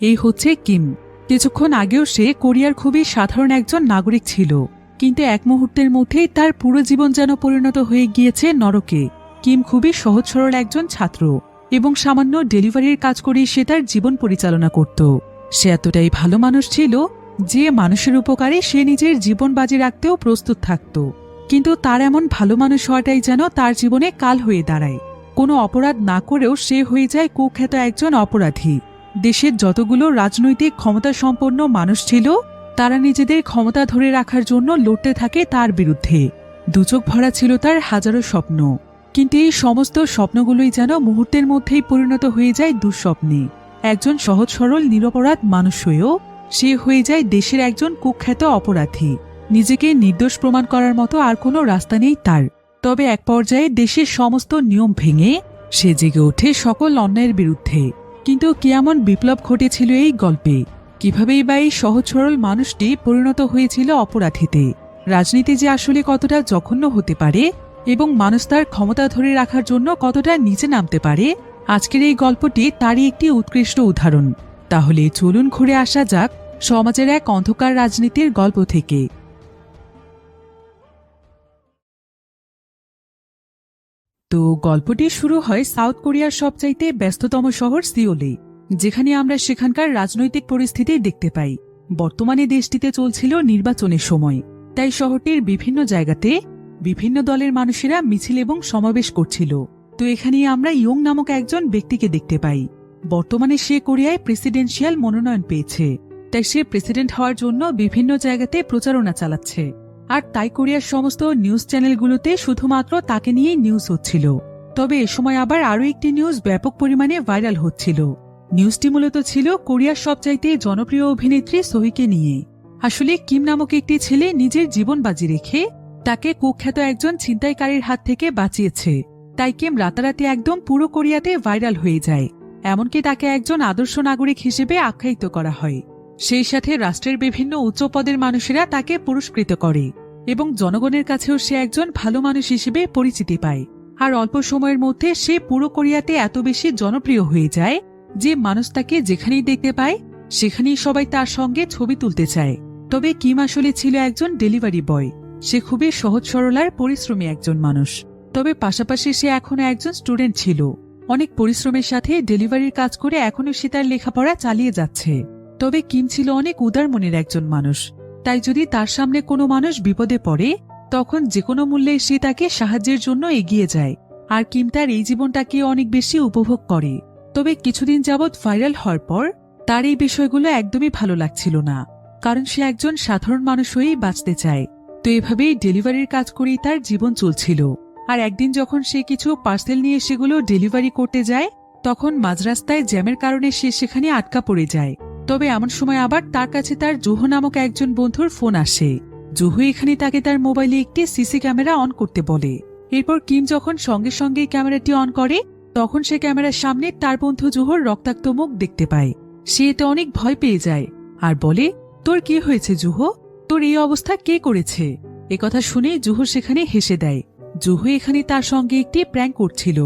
এই হচ্ছে কিম। কিছুক্ষণ আগেও সে কোরিয়ার খুবই সাধারণ একজন নাগরিক ছিল, কিন্তু এক মুহূর্তের মধ্যেই তার পুরো জীবন যেন পরিণত হয়ে গিয়েছে নরকে। কিম খুবই সহজ সরল একজন ছাত্র এবং সামান্য ডেলিভারির কাজ করেই সে তার জীবন পরিচালনা করত। সে এতটাই ভালো মানুষ ছিল যে মানুষের উপকারে সে নিজের জীবন বাজি রাখতেও প্রস্তুত থাকত। কিন্তু তার এমন ভালো মানুষ হওয়াটাই যেন তার জীবনে কাল হয়ে দাঁড়ায়। কোনো অপরাধ না করেও সে হয়ে যায় কুখ্যাত একজন অপরাধী। দেশের যতগুলো রাজনৈতিক ক্ষমতা সম্পন্ন মানুষ ছিল তারা নিজেদের ক্ষমতা ধরে রাখার জন্য লড়তে থাকে তার বিরুদ্ধে। দুচোখ ভরা ছিল তার হাজারো স্বপ্ন, কিন্তু এই সমস্ত স্বপ্নগুলোই যেন মুহূর্তের মধ্যেই পরিণত হয়ে যায় দুঃস্বপ্নে। একজন সহজ সরল নিরপরাধ মানুষ হয়েও সে হয়ে যায় দেশের একজন কুখ্যাত অপরাধী। নিজেকে নির্দোষ প্রমাণ করার মতো আর কোনো রাস্তা নেই তার। তবে এক পর্যায়ে দেশের সমস্ত নিয়ম ভেঙে সে জেগে ওঠে সকল অন্যায়ের বিরুদ্ধে। কিন্তু কেমন বিপ্লব ঘটেছিল এই গল্পে? কিভাবেই বা এই সহজ সরল মানুষটি পরিণত হয়েছিল অপরাধীতে? রাজনীতি যে আসলে কতটা জঘন্য হতে পারে এবং মানুষ তার ক্ষমতা ধরে রাখার জন্য কতটা নিচে নামতে পারে, আজকের এই গল্পটি তারই একটি উৎকৃষ্ট উদাহরণ। তাহলে চলুন ঘুরে আসা যাক সমাজের এক অন্ধকার রাজনীতির গল্প থেকে। তো গল্পটি শুরু হয় সাউথ কোরিয়ার সবচাইতে ব্যস্ততম শহর সিওলে, যেখানে আমরা সেখানকার রাজনৈতিক পরিস্থিতি দেখতে পাই। বর্তমানে দেশটিতে চলছিল নির্বাচনের সময়, তাই শহরটির বিভিন্ন জায়গাতে বিভিন্ন দলের মানুষেরা মিছিল এবং সমাবেশ করছিল। তো এখানে আমরা ইয়ং নামক একজন ব্যক্তিকে দেখতে পাই। বর্তমানে সে কোরিয়ায় প্রেসিডেন্সিয়াল মনোনয়ন পেয়েছে, তাই সে প্রেসিডেন্ট হওয়ার জন্য বিভিন্ন জায়গাতে প্রচারণা চালাচ্ছে। আর তাই কোরিয়ার সমস্ত নিউজ চ্যানেলগুলোতে শুধুমাত্র তাকে নিয়েই নিউজ হচ্ছিল। তবে এ সময় আবার আরও একটি নিউজ ব্যাপক পরিমাণে ভাইরাল হচ্ছিল। নিউজটি মূলত ছিল কোরিয়ার সবচাইতে জনপ্রিয় অভিনেত্রী সোহিকে নিয়ে। আসলে কিম নামক একটি ছেলে নিজের জীবন বাজি রেখে তাকে কুখ্যাত একজন ছিনতাইকারীর হাত থেকে বাঁচিয়েছে। তাই কিম রাতারাতি একদম পুরো কোরিয়াতে ভাইরাল হয়ে যায়। এমনকি তাকে একজন আদর্শ নাগরিক হিসেবে আখ্যায়িত করা হয়। সেই সাথে রাষ্ট্রের বিভিন্ন উচ্চ পদের মানুষেরা তাকে পুরস্কৃত করে এবং জনগণের কাছেও সে একজন ভালো মানুষ হিসেবে পরিচিতি পায়। আর অল্প সময়ের মধ্যে সে পুরো কোরিয়াতে এত বেশি জনপ্রিয় হয়ে যায় যে মানুষ তাকে যেখানেই দেখতে পায় সেখানেই সবাই তার সঙ্গে ছবি তুলতে চায়। তবে কিম আসলে ছিল একজন ডেলিভারি বয়। সে খুবই সহজ সরল আর পরিশ্রমী একজন মানুষ। তবে পাশাপাশি সে এখনো একজন স্টুডেন্ট ছিল। অনেক পরিশ্রমের সাথে ডেলিভারির কাজ করে এখনো সে তার লেখাপড়া চালিয়ে যাচ্ছে। তবে কিম ছিল অনেক উদার মনের একজন মানুষ। তাই যদি তার সামনে কোনো মানুষ বিপদে পড়ে তখন যে কোনো মূল্যে সে তাকে সাহায্যের জন্য এগিয়ে যায়। আর কিম তার এই জীবনটাকে অনেক বেশি উপভোগ করে। তবে কিছুদিন যাবৎ ভাইরাল হওয়ার পর তার এই বিষয়গুলো একদমই ভালো লাগছিল না, কারণ সে একজন সাধারণ মানুষ হয়েই বাঁচতে চায়। তো এভাবেই ডেলিভারির কাজ করেই তার জীবন চলছিল। আর একদিন যখন সে কিছু পার্সেল নিয়ে সেগুলো ডেলিভারি করতে যায় তখন মাঝরাস্তায় জ্যামের কারণে সে সেখানে আটকা পড়ে যায়। তবে এমন সময় আবার তার কাছে তার জুহো নামক একজন বন্ধুর ফোন আসে। জুহো এখানে তাকে তার মোবাইলে একটি সিসি ক্যামেরা অন করতে বলে। এরপর কিম যখন সঙ্গে সঙ্গে ক্যামেরাটি অন করে তখন সে ক্যামেরার সামনে তার বন্ধু জুহোর রক্তাক্ত মুখ দেখতে পায়। সে এতে অনেক ভয় পেয়ে যায় আর বলে, তোর কি হয়েছে জুহো? তোর এই অবস্থা কে করেছে? একথা শুনে জুহো সেখানে হেসে দেয়। জুহো এখানে তার সঙ্গে একটি প্র্যাঙ্ক করছিল।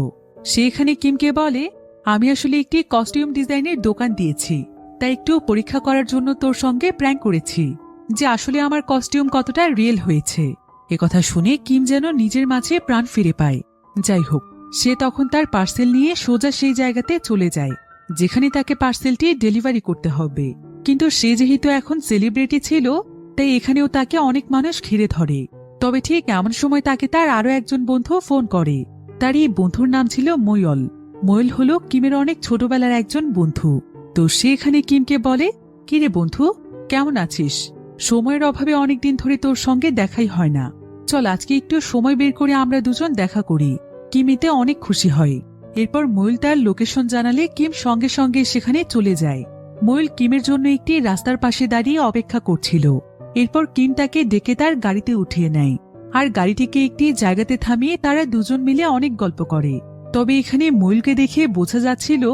সে এখানে কিমকে বলে, আমি আসলে একটি কস্টিউম ডিজাইনের দোকান দিয়েছি, তাই একটু পরীক্ষা করার জন্য তোর সঙ্গে প্র্যাঙ্ক করেছি যে আসলে আমার কস্টিউম কতটা রিয়েল হয়েছে। একথা শুনে কিম যেন নিজের মাঝে প্রাণ ফিরে পায়। যাই হোক, সে তখন তার পার্সেল নিয়ে সোজা সেই জায়গাতে চলে যায় যেখানে তাকে পার্সেলটি ডেলিভারি করতে হবে। কিন্তু সে যেহেতু এখন সেলিব্রিটি ছিল তাই এখানেও তাকে অনেক মানুষ ঘিরে ধরে। তবে ঠিক এমন সময় তাকে তার আরো একজন বন্ধু ফোন করে। তার এই বন্ধুর নাম ছিল ময়ল। ময়ল হলো কিমের অনেক ছোটবেলার একজন বন্ধু। তো সে এখানে কিমকে বলে, কিরে বন্ধু, কেমন আছিস? সময়ের অভাবে অনেকদিন ধরে তোর সঙ্গে দেখাই হয় না, চল আজকে একটু সময় বের করে আমরা দুজন দেখা করি। কিম এতে অনেক খুশি হয়। এরপর ময়ূল তার লোকেশন জানালে কিম সঙ্গে সঙ্গে সেখানে চলে যায়। ময়ূল কিমের জন্য একটি রাস্তার পাশে দাঁড়িয়ে অপেক্ষা করছিল। এরপর কিম তাকে ডেকে তার গাড়িতে উঠিয়ে নেয় আর গাড়িটিকে একটি জায়গাতে থামিয়ে তারা দুজন মিলে অনেক গল্প করে। তবে এখানে ময়ূলকে দেখে বোঝা যাচ্ছিল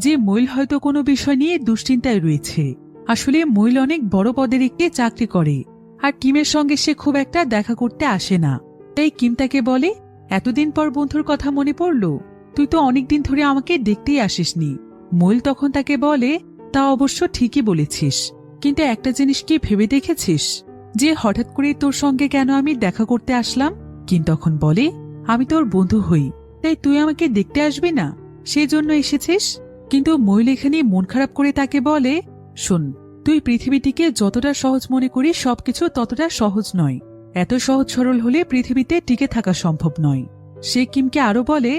যে ময়ূল হয়তো কোনো বিষয় নিয়ে দুশ্চিন্তায় রয়েছে। আসলে ময়ূল অনেক বড় পদের একটি চাকরি করে আর কিমের সঙ্গে সে খুব একটা দেখা করতে আসে না। তাই কিম তাকে বলে, এতদিন পর বন্ধুর কথা মনে পড়লো? তুই তো অনেকদিন ধরে আমাকে দেখতেই আসিসনি। ময়ূল তখন তাকে বলে, তা অবশ্য ঠিকই বলেছিস, কিন্তু একটা জিনিস কি ভেবে দেখেছিস যে হঠাৎ করে তোর সঙ্গে কেন আমি দেখা করতে আসলাম? কিম তখন বলে, আমি তোর বন্ধু হই, তাই তুই আমাকে দেখতে আসবি না, সেই জন্য এসেছিস। কিন্তু মহিলা এখানে মন খারাপ করে তাকে বলে, শোন, তুই পৃথিবীটিকে যতটা সহজ মনে করিস সবকিছু ততটা সহজ নয়। এত সহজ সরল হলে পৃথিবীতে টিকে থাকা সম্ভব নয়। সে কিমকে আরো বলে,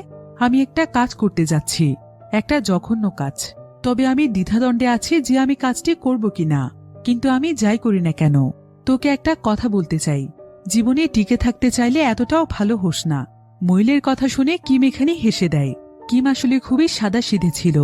আমি একটা কাজ করতে যাচ্ছি, একটা জঘন্য কাজ। তবে আমি দ্বিধাদ্বন্দ্বে আছি যে আমি কাজটি করব কিনা, কিন্তু আমি যাই করি না কেন তোকে একটা কথা বলতে চাই, জীবনে টিকে থাকতে চাইলে এতটাও ভালো হোস না। মহিলার কথা শুনে কিম এখানে হেসে দেয়। কিম আসলে খুবই সাদাসিধে ছিল,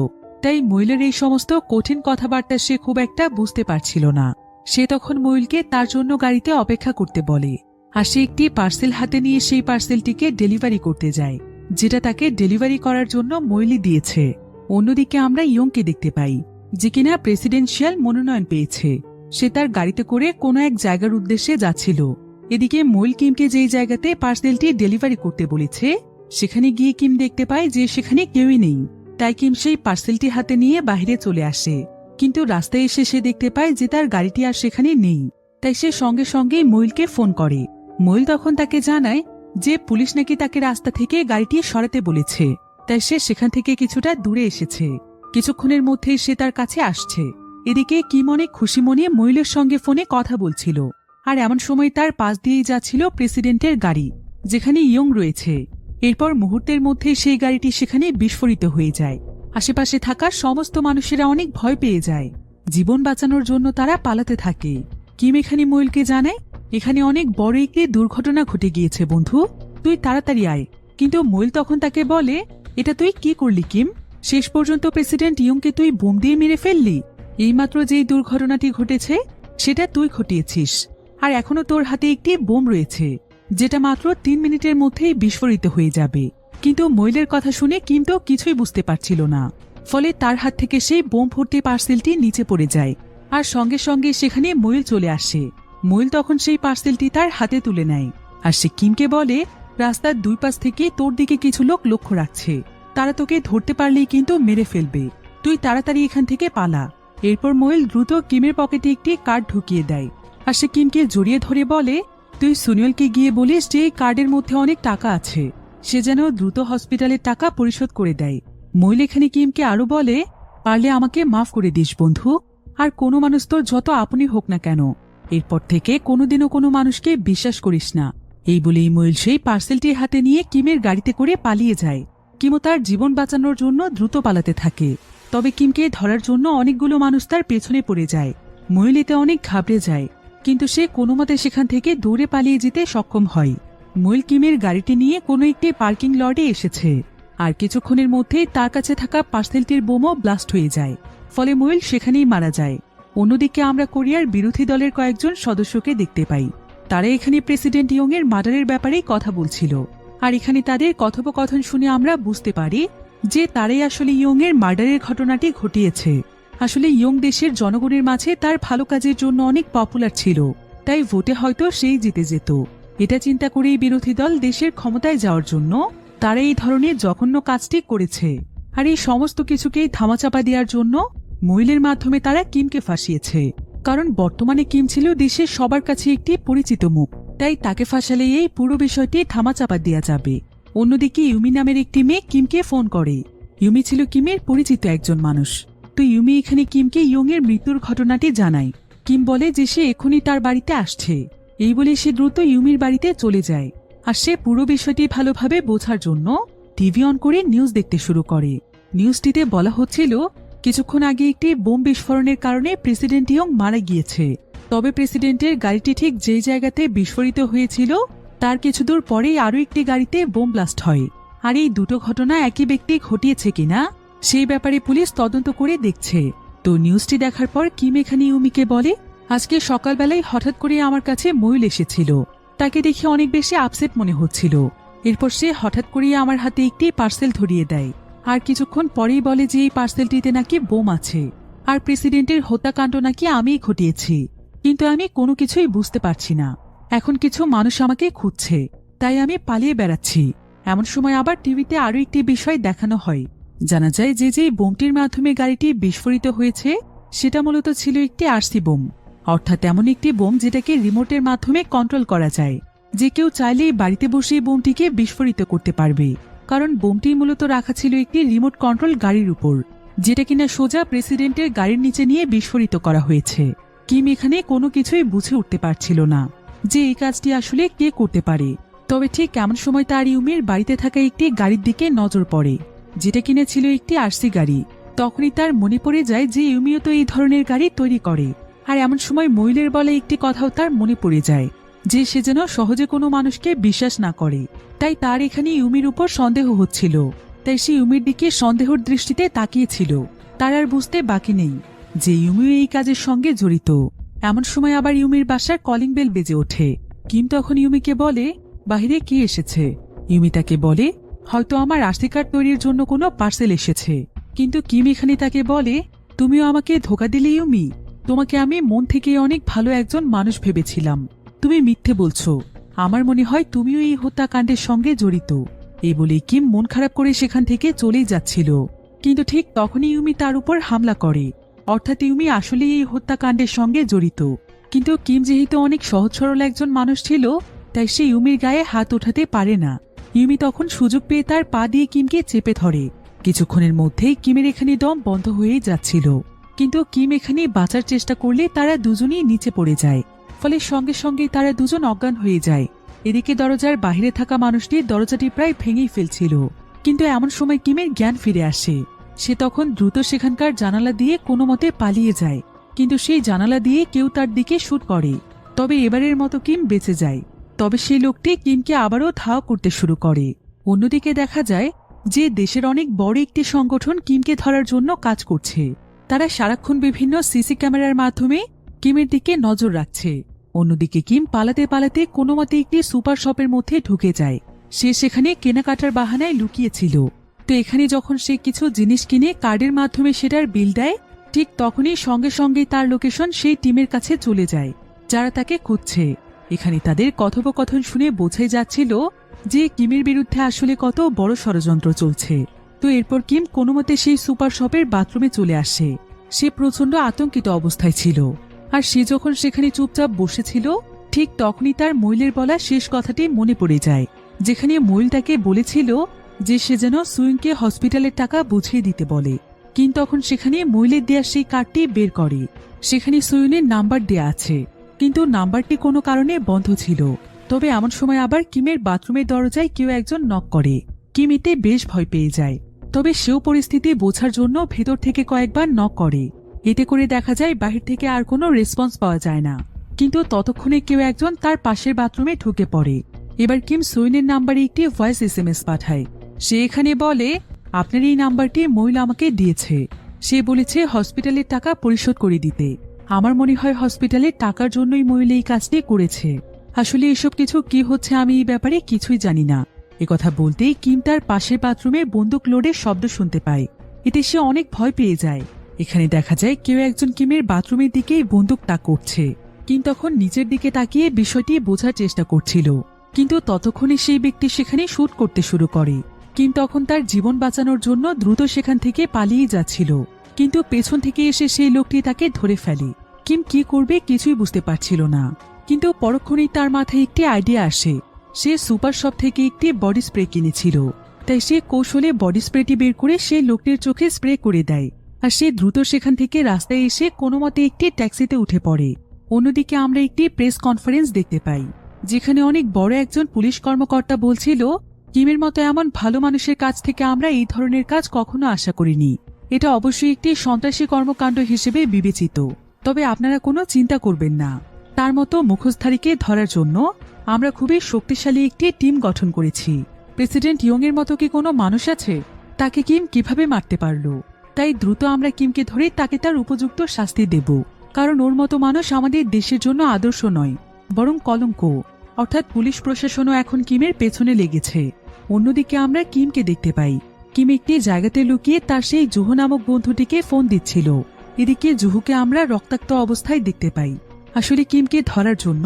তাই মহিলার এই সমস্ত কঠিন কথাবার্তা সে খুব একটা বুঝতে পারছিল না। সে তখন মহিলকে তার জন্য গাড়িতে অপেক্ষা করতে বলে, আর সে একটি পার্সেল হাতে নিয়ে সেই পার্সেলটিকে ডেলিভারি করতে যায়, যেটা তাকে ডেলিভারি করার জন্য মহিলি দিয়েছে। অন্যদিকে আমরা ইয়ংকে দেখতে পাই, যে কিনা প্রেসিডেন্সিয়াল মনোনয়ন পেয়েছে। সে তার গাড়িতে করে কোনো এক জায়গার উদ্দেশ্যে যাচ্ছিল। এদিকে মহিল কিমকে যেই জায়গাতে পার্সেলটি ডেলিভারি করতে বলেছে সেখানে গিয়ে কিম দেখতে পায় যে সেখানে কেউই নেই। তাই কিম সেই পার্সেলটি হাতে নিয়ে বাইরে চলে আসে, কিন্তু রাস্তায় এসে সে দেখতে পায় যে তার গাড়িটি আর সেখানে নেই। তাই সে সঙ্গে সঙ্গে মহিলকে ফোন করে। মহিল তখন তাকে জানায় যে পুলিশ নাকি তাকে রাস্তা থেকে গাড়িটি সরাতে বলেছে, তাই সে সেখান থেকে কিছুটা দূরে এসেছে। কিছুক্ষণের মধ্যেই সে তার কাছে আসছে। এদিকে কিম অনেক খুশি মনে মহিলের সঙ্গে ফোনে কথা বলছিল, আর এমন সময় তার পাশ দিয়েই যাচ্ছিল প্রেসিডেন্টের গাড়ি, যেখানে ইয়ং রয়েছে। এরপর মুহূর্তের মধ্যে সেই গাড়িটি সেখানে বিস্ফোরিত হয়ে যায়। আশেপাশে থাকা সমস্ত মানুষেরা অনেক ভয় পেয়ে যায়। জীবন বাঁচানোর জন্য তারা পালাতে থাকে। কিম এখানে মহিলকে জানায়, এখানে অনেক বড় একটি দুর্ঘটনা ঘটে গিয়েছে বন্ধু, তুই তাড়াতাড়ি আয়। কিন্তু মহিল তখন তাকে বলে, এটা তুই কি করলি কিম? শেষ পর্যন্ত প্রেসিডেন্ট ইয়ংকে তুই বোম দিয়ে মেরে ফেললি। এইমাত্র যেই দুর্ঘটনাটি ঘটেছে সেটা তুই ঘটিয়েছিস, আর এখনো তোর হাতে একটি বোম রয়েছে, যেটা মাত্র 3 মিনিটের মধ্যেই বিস্ফোরিত হয়ে যাবে। কিন্তু মহিলের কথা শুনে কিম তো কিছুই বুঝতে পারছিল না। ফলে তার হাত থেকে সেই বোম ভর্তি পার্সেলটি নিচে পড়ে যায়, আর সঙ্গে সঙ্গে সেখানে মহিল চলে আসে। মহিল তখন সেই পার্সেলটি তার হাতে তুলে নেয়, আর সে কিমকে বলে, রাস্তার দুই পাশ থেকে তোর দিকে কিছু লোক লক্ষ্য রাখছে, তারা তোকে ধরতে পারলেই কিন্তু মেরে ফেলবে, তুই তাড়াতাড়ি এখান থেকে পালা। এরপর মহিল দ্রুত কিমের পকেটে একটি কার্ড ঢুকিয়ে দেয়, আর সে কিমকে জড়িয়ে ধরে বলে, তুই সুনিলকে গিয়ে বলিস যে এই কার্ডের মধ্যে অনেক টাকা আছে, সে যেন দ্রুত হসপিটালের টাকা পরিশোধ করে দেয়। মহিল এখানে কিমকে আরো বলে, পারলে আমাকে মাফ করে দিস বন্ধু, আর কোনো মানুষ তোর যত আপনি হোক না কেন, এরপর থেকে কোনোদিনও কোনো মানুষকে বিশ্বাস করিস না। এই বলেই মহিল সেই পার্সেলটি হাতে নিয়ে কিমের গাড়িতে করে পালিয়ে যায়। কিমও তার জীবন বাঁচানোর জন্য দ্রুত পালাতে থাকে। তবে কিমকে ধরার জন্য অনেকগুলো মানুষ তার পেছনে পড়ে যায়। মহিল এতে অনেক ঘাবড়ে যায়, কিন্তু সে কোনো মতে সেখান থেকে দৌড়ে পালিয়ে যেতে সক্ষম হয়। মহিল কিমের গাড়িটি নিয়ে কোনো একটি পার্কিং লটে এসেছে, আর কিছুক্ষণের মধ্যেই তার কাছে থাকা পার্সেলটির বোমও ব্লাস্ট হয়ে যায়। ফলে মহিল সেখানেই মারা যায়। অন্যদিকে আমরা কোরিয়ার বিরোধী দলের কয়েকজন সদস্যকে দেখতে পাই। তারা এখানে প্রেসিডেন্ট ইয়ং এর মার্ডারের ব্যাপারেই কথা বলছিল, আর এখানে তাদের কথোপকথন শুনে আমরা বুঝতে পারি যে তারাই আসলে ইয়ং এর মার্ডারের ঘটনাটি ঘটিয়েছে। আসলে ইয়ং দেশের জনগণের মাঝে তার ভালো কাজের জন্য অনেক পপুলার ছিল, তাই ভোটে হয়তো সেই জিতে যেত। এটা চিন্তা করেই বিরোধী দল দেশের ক্ষমতায় যাওয়ার জন্য তারা এই ধরনের জঘন্য কাজটি করেছে। আর এই সমস্ত কিছুকেই ধামাচাপা দেওয়ার জন্য মহিলের মাধ্যমে তারা কিমকে ফাঁসিয়েছে, কারণ বর্তমানে কিম ছিল দেশের সবার কাছে একটি পরিচিত মুখ, তাই তাকে ফাঁসালে এই পুরো বিষয়টি ধামাচাপা দেওয়া যাবে। অন্যদিকে ইউমি নামের একটি মেয়ে কিমকে ফোন করে। ইউমি ছিল কিমের পরিচিত একজন মানুষ। তো ইউমি এখানে কিমকে ইয়ং এর মৃত্যুর ঘটনাটি জানায়। কিম বলে যে সে এখনই তার বাড়িতে আসছে। এই বলে সে দ্রুত ইউমির বাড়িতে চলে যায়, আর সে পুরো বিষয়টি ভালোভাবে বোঝার জন্য টিভি অন করে নিউজ দেখতে শুরু করে। নিউজটিতে বলা হচ্ছিল কিছুক্ষণ আগে একটি বোম বিস্ফোরণের কারণে প্রেসিডেন্ট ইয়ং মারা গিয়েছে। তবে প্রেসিডেন্টের গাড়িটি ঠিক যেই জায়গাতে বিস্ফোরিত হয়েছিল তার কিছু দূর পরেই আরও একটি গাড়িতে বোম ব্লাস্ট হয়। আর এই দুটো ঘটনা একই ব্যক্তি ঘটিয়েছে কিনা সেই ব্যাপারে পুলিশ তদন্ত করে দেখছে। তো নিউজটি দেখার পর কিম এখানে ইউমিকে বলে, আজকে সকালবেলায় হঠাৎ করে আমার কাছে মহিল এসেছিল, তাকে দেখে অনেক বেশি আপসেট মনে হচ্ছিল। এরপর সে হঠাৎ করে আমার হাতে একটি পার্সেল ধরিয়ে দেয়, আর কিছুক্ষণ পরেই বলে যে এই পার্সেলটিতে নাকি বোম আছে, আর প্রেসিডেন্টের হত্যাকাণ্ড নাকি আমিই ঘটিয়েছি। কিন্তু আমি কোনো কিছুই বুঝতে পারছি না। এখন কিছু মানুষ আমাকে খুঁজছে, তাই আমি পালিয়ে বেড়াচ্ছি। এমন সময় আবার টিভিতে আরো একটি বিষয় দেখানো হয়। জানা যায় যে বোমটির মাধ্যমে গাড়িটি বিস্ফোরিত হয়েছে সেটা মূলত ছিল একটি আরসি বোম, অর্থাৎ এমন একটি বোম যেটাকে রিমোটের মাধ্যমে কন্ট্রোল করা যায়। যে কেউ চাইলেই বাড়িতে বসে বোমটিকে বিস্ফোরিত করতে পারবে, কারণ বোমটি মূলত রাখা ছিল একটি রিমোট কন্ট্রোল গাড়ির উপর, যেটা কিনা সোজা প্রেসিডেন্টের গাড়ির নিচে নিয়ে বিস্ফোরিত করা হয়েছে। কিম এখানে কোনো কিছুই বুঝে উঠতে পারছিল না যে এই কাজটি আসলে কে করতে পারে। তবে ঠিক এমন সময় তার ইউমির বাড়িতে থাকা একটি গাড়ির দিকে নজর পড়ে, যেটা কিনা ছিল একটি আরসি গাড়ি। তখনই তার মনে পড়ে যায় যে ইউমিও তো এই ধরনের গাড়ি তৈরি করে। আর এমন সময় মহিলার বলে একটি কথাও তার মনে পড়ে যায়, যে সে যেন সহজে কোনো মানুষকে বিশ্বাস না করে। তাই তার এখানে ইউমির উপর সন্দেহ হচ্ছিল, তাই সে ইউমির দিকে সন্দেহের দৃষ্টিতে তাকিয়েছিল। তার আর বুঝতে বাকি নেই যে ইউমিও এই কাজের সঙ্গে জড়িত। এমন সময় আবার ইউমির বাসার কলিং বেল বেজে ওঠে। কিম তখন ইউমিকে বলে, বাহিরে কি এসেছে? ইউমি তাকে বলে, হয়তো আমার আরসি কার্ড তৈরির জন্য কোনো পার্সেল এসেছে। কিন্তু কিম এখানে তাকে বলে, তুমিও আমাকে ধোঁকা দিলে ইউমি। তোমাকে আমি মন থেকে অনেক ভালো একজন মানুষ ভেবেছিলাম, তুমি মিথ্যে বলছো। আমার মনে হয় তুমিও এই হত্যাকাণ্ডের সঙ্গে জড়িত। এই বলে কিম মন খারাপ করে সেখান থেকে চলেই যাচ্ছিল। কিন্তু ঠিক তখনই ইউমি তার উপর হামলা করে, অর্থাৎ ইউমি আসলে এই হত্যাকাণ্ডের সঙ্গে জড়িত। কিন্তু কিম যেহেতু অনেক সহজ সরল একজন মানুষ ছিল, তাই সে ইউমির গায়ে হাত ওঠাতে পারে না। ইউমি তখন সুযোগ পেয়ে তার পা দিয়ে কিমকে চেপে ধরে। কিছুক্ষণের মধ্যেই কিমের এখানে দম বন্ধ হয়ে যাচ্ছিল। কিন্তু কিম এখানে বাঁচার চেষ্টা করলে তারা দুজনেই নিচে পড়ে যায়, ফলে সঙ্গে সঙ্গে তারা দুজন অজ্ঞান হয়ে যায়। এদিকে দরজার বাহিরে থাকা মানুষটি দরজাটি প্রায় ভেঙেই ফেলছিল। কিন্তু এমন সময় কিমের জ্ঞান ফিরে আসে। সে তখন দ্রুত সেখানকার জানালা দিয়ে কোনো মতে পালিয়ে যায়, কিন্তু সেই জানালা দিয়ে কেউ তার দিকে শুট করে। তবে এবারের মতো কিম বেঁচে যায়। তবে সেই লোকটি কিমকে আবারও ধাওয়া করতে শুরু করে। অন্যদিকে দেখা যায় যে দেশের অনেক বড় একটি সংগঠন কিমকে ধরার জন্য কাজ করছে। তারা সারাক্ষণ বিভিন্ন সিসি ক্যামেরার মাধ্যমে কিমের দিকে নজর রাখছে। অন্যদিকে কিম পালাতে পালাতে কোনো মতে একটি সুপার শপের মধ্যে ঢুকে যায়। সে সেখানে কেনাকাটার বাহানায় লুকিয়েছিল। তো এখানে যখন সে কিছু জিনিস কিনে কার্ডের মাধ্যমে সেটার বিল দেয়, ঠিক তখনই সঙ্গে সঙ্গে তার লোকেশন সেই টিমের কাছে চলে যায় যারা তাকে খুঁজছে। এখানে তাদের কথোপকথন শুনে বোঝাই যাচ্ছিল যে কিমের বিরুদ্ধে আসলে কত বড় ষড়যন্ত্র চলছে। তো এরপর কিম কোনো মতে সেই সুপার শপের বাথরুমে চলে আসে। সে প্রচন্ড আতঙ্কিত অবস্থায় ছিল। আর সে যখন সেখানে চুপচাপ বসেছিল, ঠিক তখনই তার মহিলের বলা শেষ কথাটি মনে পড়ে যায়, যেখানে মহিল তাকে বলেছিল যে সে যেন সুইংকে হসপিটালের টাকা বুঝিয়ে দিতে বলে। কিন্তু তখন সেখানে মহিলের দেয়া সেই কার্ডটি বের করে। সেখানে সুইনের নাম্বার দেয়া আছে, কিন্তু নাম্বারটি কোনো কারণে বন্ধ ছিল। তবে এমন সময় আবার কিমের বাথরুমের দরজায় কেউ একজন নক করে। কিম এতে বেশ ভয় পেয়ে যায়। তবে সেও পরিস্থিতি বোঝার জন্য ভেতর থেকে কয়েকবার নক করে। এতে করে দেখা যায় বাহির থেকে আর কোনো রেসপন্স পাওয়া যায় না। কিন্তু ততক্ষণে কেউ একজন তার পাশের বাথরুমে ঢুকে পড়ে। এবার কিম সুইনের নাম্বারে একটি ভয়েস SMS পাঠায়। সে এখানে বলে, আপনার এই নাম্বারটি মহিলা আমাকে দিয়েছে। সে বলেছে হসপিটালের টাকা পরিশোধ করে দিতে। আমার মনে হয় হসপিটালের টাকার জন্যই মহিলা এই কাজটি করেছে। আসলে এসব কিছু কি হচ্ছে আমি এই ব্যাপারে কিছুই জানি না। একথা বলতেই কিম তার পাশের বাথরুমে বন্দুক লোডের শব্দ শুনতে পায়। এতে সে অনেক ভয় পেয়ে যায়। এখানে দেখা যায় কেউ একজন কিমের বাথরুমের দিকেই বন্দুক তাক করছে। কিম তখন নিচের দিকে তাকিয়ে বিষয়টি বোঝার চেষ্টা করছিল, কিন্তু ততক্ষণে সেই ব্যক্তি সেখানে শুট করতে শুরু করে। কিম তখন তার জীবন বাঁচানোর জন্য দ্রুত সেখান থেকে পালিয়ে যাচ্ছিল, কিন্তু পেছন থেকে এসে সেই লোকটি তাকে ধরে ফেলে। কিম কি করবে কিছুই বুঝতে পারছিল না। কিন্তু পরক্ষণেই তার মাথায় একটি আইডিয়া আসে। সে সুপার শপ থেকে একটি বডি স্প্রে কিনেছিল, তাই সে কৌশলে বডি স্প্রেটি বের করে সে লোকটির চোখে স্প্রে করে দেয়। আর সে দ্রুত সেখান থেকে রাস্তায় এসে কোনো মতে একটি ট্যাক্সিতে উঠে পড়ে। অন্যদিকে আমরা একটি প্রেস কনফারেন্স দেখতে পাই, যেখানে অনেক বড় একজন পুলিশ কর্মকর্তা বলছিল, কিমের মতো এমন ভালো মানুষের কাছ থেকে আমরা এই ধরনের কাজ কখনো আশা করিনি। এটা অবশ্যই একটি সন্ত্রাসী কর্মকাণ্ড হিসেবে বিবেচিত। তবে আপনারা কোনো চিন্তা করবেন না, তার মতো মুখোশধারীকে ধরার জন্য আমরা খুবই শক্তিশালী একটি টিম গঠন করেছি। প্রেসিডেন্ট ইয়ং এর মতো কি কোনো মানুষ আছে? তাকে কিম কিভাবে মারতে পারলো? তাই দ্রুত আমরা কিমকে ধরে তাকে তার উপযুক্ত শাস্তি দেব, কারণ ওর মতো মানুষ আমাদের দেশের জন্য আদর্শ নয়, বরং কলঙ্ক। অর্থাৎ পুলিশ প্রশাসনও এখন কিমের পেছনে লেগেছে। অন্যদিকে আমরা কিমকে দেখতে পাই, কিম একটি জায়গাতে লুকিয়ে তার সেই জুহু নামক বন্ধুটিকে ফোন দিচ্ছিল। এদিকে জুহুকে আমরা রক্তাক্ত অবস্থায় দেখতে পাই। আসলে কিমকে ধরার জন্য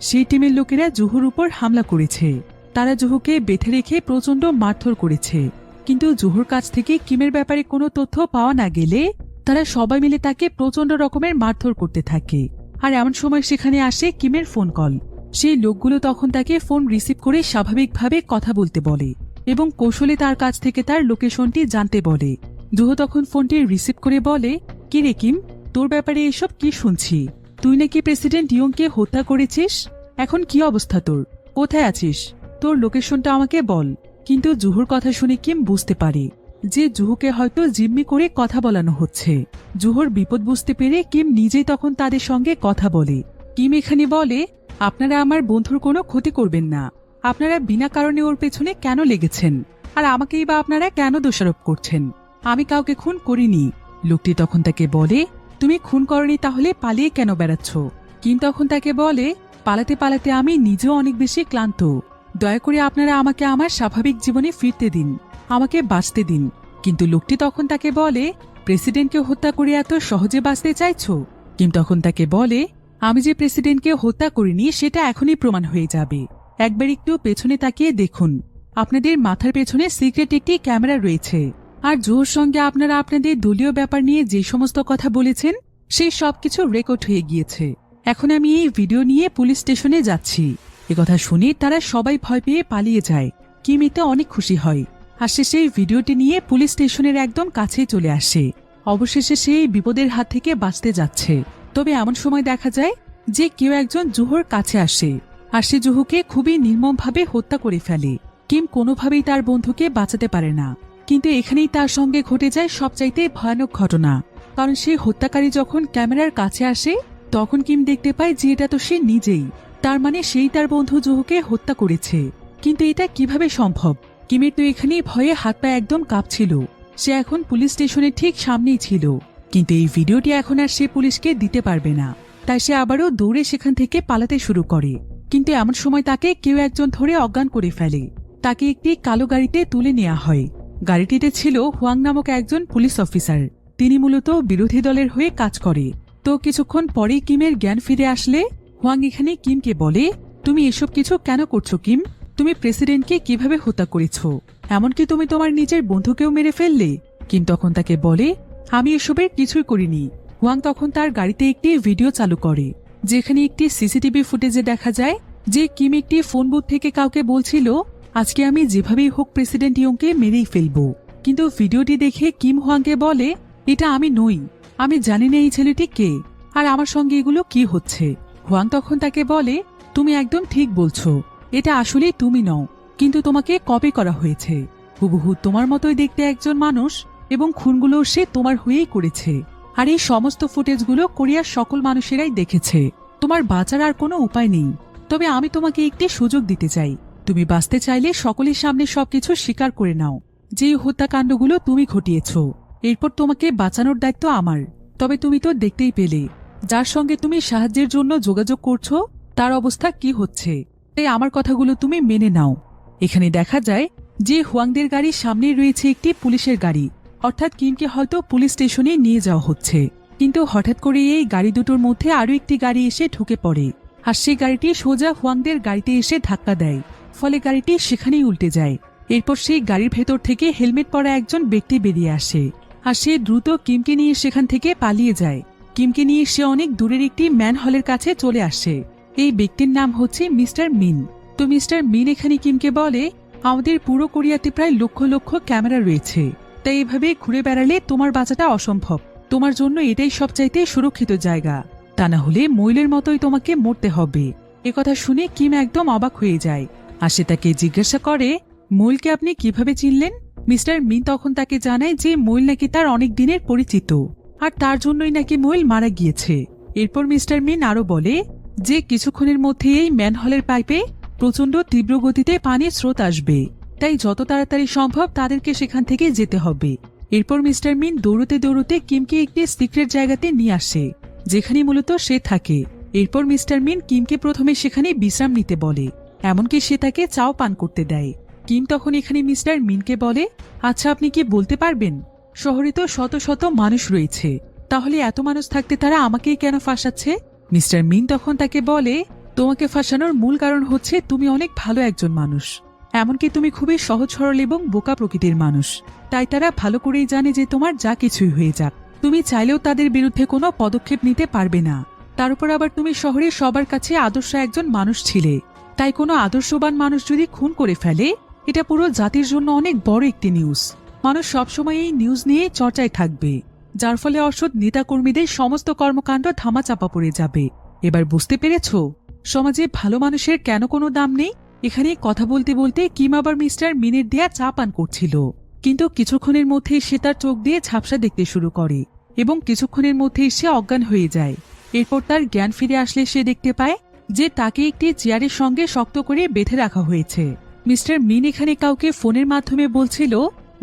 সেই টিমের লোকেরা জুহুর উপর হামলা করেছে। তারা জুহুকে বেঁধে রেখে প্রচন্ড মারধর করেছে। কিন্তু জুহুর কাছ থেকে কিমের ব্যাপারে কোনো তথ্য পাওয়া না গেলে তারা সবাই মিলে তাকে প্রচন্ড রকমের মারধর করতে থাকে। আর এমন সময় সেখানে আসে কিমের ফোন কল। সেই লোকগুলো তখন তাকে ফোন রিসিভ করে স্বাভাবিকভাবে কথা বলতে বলে এবং কৌশলে তার কাছ থেকে তার লোকেশনটি জানতে বলে। জুহো তখন ফোনটি রিসিভ করে বলে, কি রে কিম, তোর ব্যাপারে এসব কি শুনছি? তুই নাকি প্রেসিডেন্ট ইয়ংকে হত্যা করেছিস। এখন কি অবস্থা তোর? কোথায় আছিস? তোর লোকেশনটা আমাকে বল। কিন্তু জুহুর কথা শুনে কিম বুঝতে পারে যে জুহুকে হয়তো জিম্মি করে কথা বলানো হচ্ছে। জুহুর বিপদ বুঝতে পেরে কিম নিজেই তখন তাদের সঙ্গে কথা বলে। কিম এখানে বলে, আপনারা আমার বন্ধুর কোনো ক্ষতি করবেন না। আপনারা বিনা কারণে ওর পেছনে কেন লেগেছেন? আর আমাকেই বা আপনারা কেন দোষারোপ করছেন? আমি কাউকে খুন করিনি। লোকটি তখন তাকে বলে, তুমি খুন করনি তাহলে পালিয়ে কেন বেড়াচ্ছ? কিম তখন তাকে বলে, পালাতে পালাতে আমি নিজেও অনেক বেশি ক্লান্ত। দয়া করে আপনারা আমাকে আমার স্বাভাবিক জীবনে ফিরতে দিন, আমাকে বাঁচতে দিন। কিন্তু লোকটি তখন তাকে বলে, প্রেসিডেন্টকে হত্যা করে এত সহজে বাঁচতে চাইছো? কিম তখন তাকে বলে, আমি যে প্রেসিডেন্টকে হত্যা করিনি সেটা এখনই প্রমাণ হয়ে যাবে। একবার একটু পেছনে তাকিয়ে দেখুন, আপনাদের মাথার পেছনে সিক্রেট একটি ক্যামেরা রয়েছে। আর জোহর সঙ্গে আপনারা আপনাদের দলীয় ব্যাপার নিয়ে যে সমস্ত কথা বলেছেন সেই সবকিছু রেকর্ড হয়ে গিয়েছে। এখন আমি এই ভিডিও নিয়ে পুলিশ স্টেশনে যাচ্ছি। একথা শুনে তারা সবাই ভয় পেয়ে পালিয়ে যায়। কিম এতে অনেক খুশি হয়। আর সে সেই ভিডিওটি নিয়ে পুলিশ স্টেশনের একদম কাছে চলে আসে। অবশেষে সেই বিপদের হাত থেকে বাঁচতে যাচ্ছে। তবে এমন সময় দেখা যায় যে কেউ একজন জুহোর কাছে আসে আর সে জুহুকে খুবই নির্মমভাবে হত্যা করে ফেলে। কিম কোনোভাবেই তার বন্ধুকে বাঁচাতে পারে না। কিন্তু এখানেই তার সঙ্গে ঘটে যায় সবচাইতে ভয়ানক ঘটনা। কারণ সেই হত্যাকারী যখন ক্যামেরার কাছে আসে তখন কিম দেখতে পায় যে এটা তো সে নিজেই। তার মানে সেই তার বন্ধু জুহুকে হত্যা করেছে। কিন্তু এটা কিভাবে সম্ভব? কিমের তো এখানে ভয়ে হাত পা একদম কাঁপছিল। সে এখন পুলিশ স্টেশনের ঠিক সামনেই ছিল। কিন্তু এই ভিডিওটি এখন আর সে পুলিশকে দিতে পারবে না। তাই সে আবারও দৌড়ে সেখান থেকে পালাতে শুরু করে। কিন্তু এমন সময় তাকে কেউ একজন ধরে অজ্ঞান করে ফেলে। তাকে একটি কালো গাড়িতে তুলে নেওয়া হয়। গাড়িটিতে ছিল হুয়াং নামক একজন পুলিশ অফিসার। তিনি মূলত বিরোধী দলের হয়ে কাজ করে। তো কিছুক্ষণ পরেই কিমের জ্ঞান ফিরে আসলে হুয়াং এখানে কিমকে বলে, তুমি এসব কিছু কেন করছো কিম? তুমি প্রেসিডেন্টকে কিভাবে হত্যা করেছ? এমনকি তুমি তোমার নিজের বন্ধুকেও মেরে ফেললে। কিম তখন তাকে বলে, আমি এসবের কিছুই করিনি। হুয়াং তখন তার গাড়িতে একটি ভিডিও চালু করে যেখানে একটি সিসিটিভি ফুটেজে দেখা যায় যে কিম একটি ফোন বুথ থেকে কাউকে বলছিল, আজকে আমি যেভাবেই হোক প্রেসিডেন্ট ইয়ংকে মেরেই ফেলবো। কিন্তু ভিডিওটি দেখে কিম হুয়াংকে বলে, এটা আমি নই। আমি জানি না এই ছেলেটি কে আর আমার সঙ্গে এগুলো কি হচ্ছে। হুয়াং তখন তাকে বলে, তুমি একদম ঠিক বলছো, এটা আসলেই তুমি নও, কিন্তু তোমাকে কপি করা হয়েছে। হুবহু তোমার মতোই দেখতে একজন মানুষ এবং খুনগুলো সে তোমার হয়েই করেছে। আর এই সমস্ত ফুটেজগুলো কোরিয়ার সকল মানুষেরাই দেখেছে। তোমার বাঁচার আর কোনো উপায় নেই। তবে আমি তোমাকে একটি সুযোগ দিতে চাই। তুমি বাঁচতে চাইলে সকলের সামনে সবকিছু স্বীকার করে নাও যে হত্যাকাণ্ডগুলো তুমি ঘটিয়েছ। এরপর তোমাকে বাঁচানোর দায়িত্ব আমার। তবে তুমি তো দেখতেই পেলে যার সঙ্গে তুমি সাহায্যের জন্য যোগাযোগ করছো তার অবস্থা কি হচ্ছে। তাই আমার কথাগুলো তুমি মেনে নাও। এখানে দেখা যায় যে হুয়াংদের গাড়ির সামনে রয়েছে একটি পুলিশের গাড়ি। অর্থাৎ কিমকে হয়তো পুলিশ স্টেশনে নিয়ে যাওয়া হচ্ছে। কিন্তু হঠাৎ করে এই গাড়ি দুটোর মধ্যে আরো একটি গাড়ি এসে ঢুকে পড়ে আর সেই গাড়িটি সোজা হুয়াংদের গাড়িতে এসে ধাক্কা দেয়। ফলে গাড়িটি সেখানেই উল্টে যায়। এরপর সেই গাড়ির ভেতর থেকে হেলমেট পরা একজন ব্যক্তি বেরিয়ে আসে আর সে দ্রুত কিমকে নিয়ে সেখান থেকে পালিয়ে যায়। কিমকে নিয়ে সে অনেক দূরের একটি ম্যান হলের কাছে চলে আসে। এই ব্যক্তির নাম হচ্ছে মিস্টার মিন। তো মিস্টার মিন এখানে কিমকে বলে, আমাদের পুরো কোরিয়াতে প্রায় লক্ষ লক্ষ ক্যামেরা রয়েছে। তাই এভাবে ঘুরে বেড়ালে তোমার বাঁচাটা অসম্ভব। তোমার জন্য এটাই সবচাইতে সুরক্ষিত জায়গা। তা না হলে মইলের মতোই তোমাকে মরতে হবে। একথা শুনে কিম একদম অবাক হয়ে যায় আর সে তাকে জিজ্ঞাসা করে, মইলকে আপনি কিভাবে চিনলেন? মিস্টার মিন তখন তাকে জানায় যে মইল নাকি তার অনেক দিনের পরিচিত আর তার জন্যই নাকি মইল মারা গিয়েছে। এরপর মিস্টার মিন আরো বলে যে কিছুক্ষণের মধ্যে এই ম্যানহলের পাইপে প্রচন্ড তীব্র গতিতে পানির স্রোত আসবে। তাই যত তাড়াতাড়ি সম্ভব তাদেরকে সেখান থেকে যেতে হবে। এরপর মিস্টার মিন দৌড়তে দৌড়তে কিমকে একটি সিক্রেট জায়গাতে নিয়ে আসে যেখানে মূলত সে থাকে। এরপর মিস্টার মিন কিমকে প্রথমে সেখানে বিশ্রাম নিতে বলে, এমনকি সে তাকে চাও পান করতে দেয়। কিম তখন এখানে মিস্টার মিনকে বলে, আচ্ছা আপনি কি বলতে পারবেন, শহরে তো শত শত মানুষ রয়েছে, তাহলে এত মানুষ থাকতে তারা আমাকেই কেন ফাঁসাচ্ছে? মিস্টার মিন তখন তাকে বলে, তোমাকে ফাঁসানোর মূল কারণ হচ্ছে তুমি অনেক ভালো একজন মানুষ। এমনকি তুমি খুবই সহজ সরল এবং বোকা প্রকৃতির মানুষ। তাই তারা ভালো করেই জানে যে তোমার যা কিছুই হয়ে যাক তুমি চাইলেও তাদের বিরুদ্ধে কোনো পদক্ষেপ নিতে পারবে না। তার উপর আবার তুমি শহরের সবার কাছে আদর্শ একজন মানুষ ছিলে। তাই কোনো আদর্শবান মানুষ যদি খুন করে ফেলে, এটা পুরো জাতির জন্য অনেক বড় একটি নিউজ। মানুষ সবসময় এই নিউজ নিয়ে চর্চায় থাকবে, যার ফলে অসৎ নেতাকর্মীদের সমস্ত কর্মকাণ্ড ধামাচাপা পড়ে যাবে। এবার বুঝতে পেরেছ সমাজে ভালো মানুষের কেন কোনো দাম নেই? এখানে কথা বলতে বলতে কিম আবার মিস্টার মিনের দেয়া চা পান করছিল, কিন্তু কিছুক্ষণের মধ্যেই সে তার চোখ দিয়ে ঝাপসা দেখতে শুরু করে এবং কিছুক্ষণের মধ্যেই সে অজ্ঞান হয়ে যায়। এরপর তার জ্ঞান ফিরে আসলে সে দেখতে পায় যে তাকে একটি চেয়ারের সঙ্গে শক্ত করে বেঁধে রাখা হয়েছে। মিস্টার মিন এখানে কাউকে ফোনের মাধ্যমে বলছিল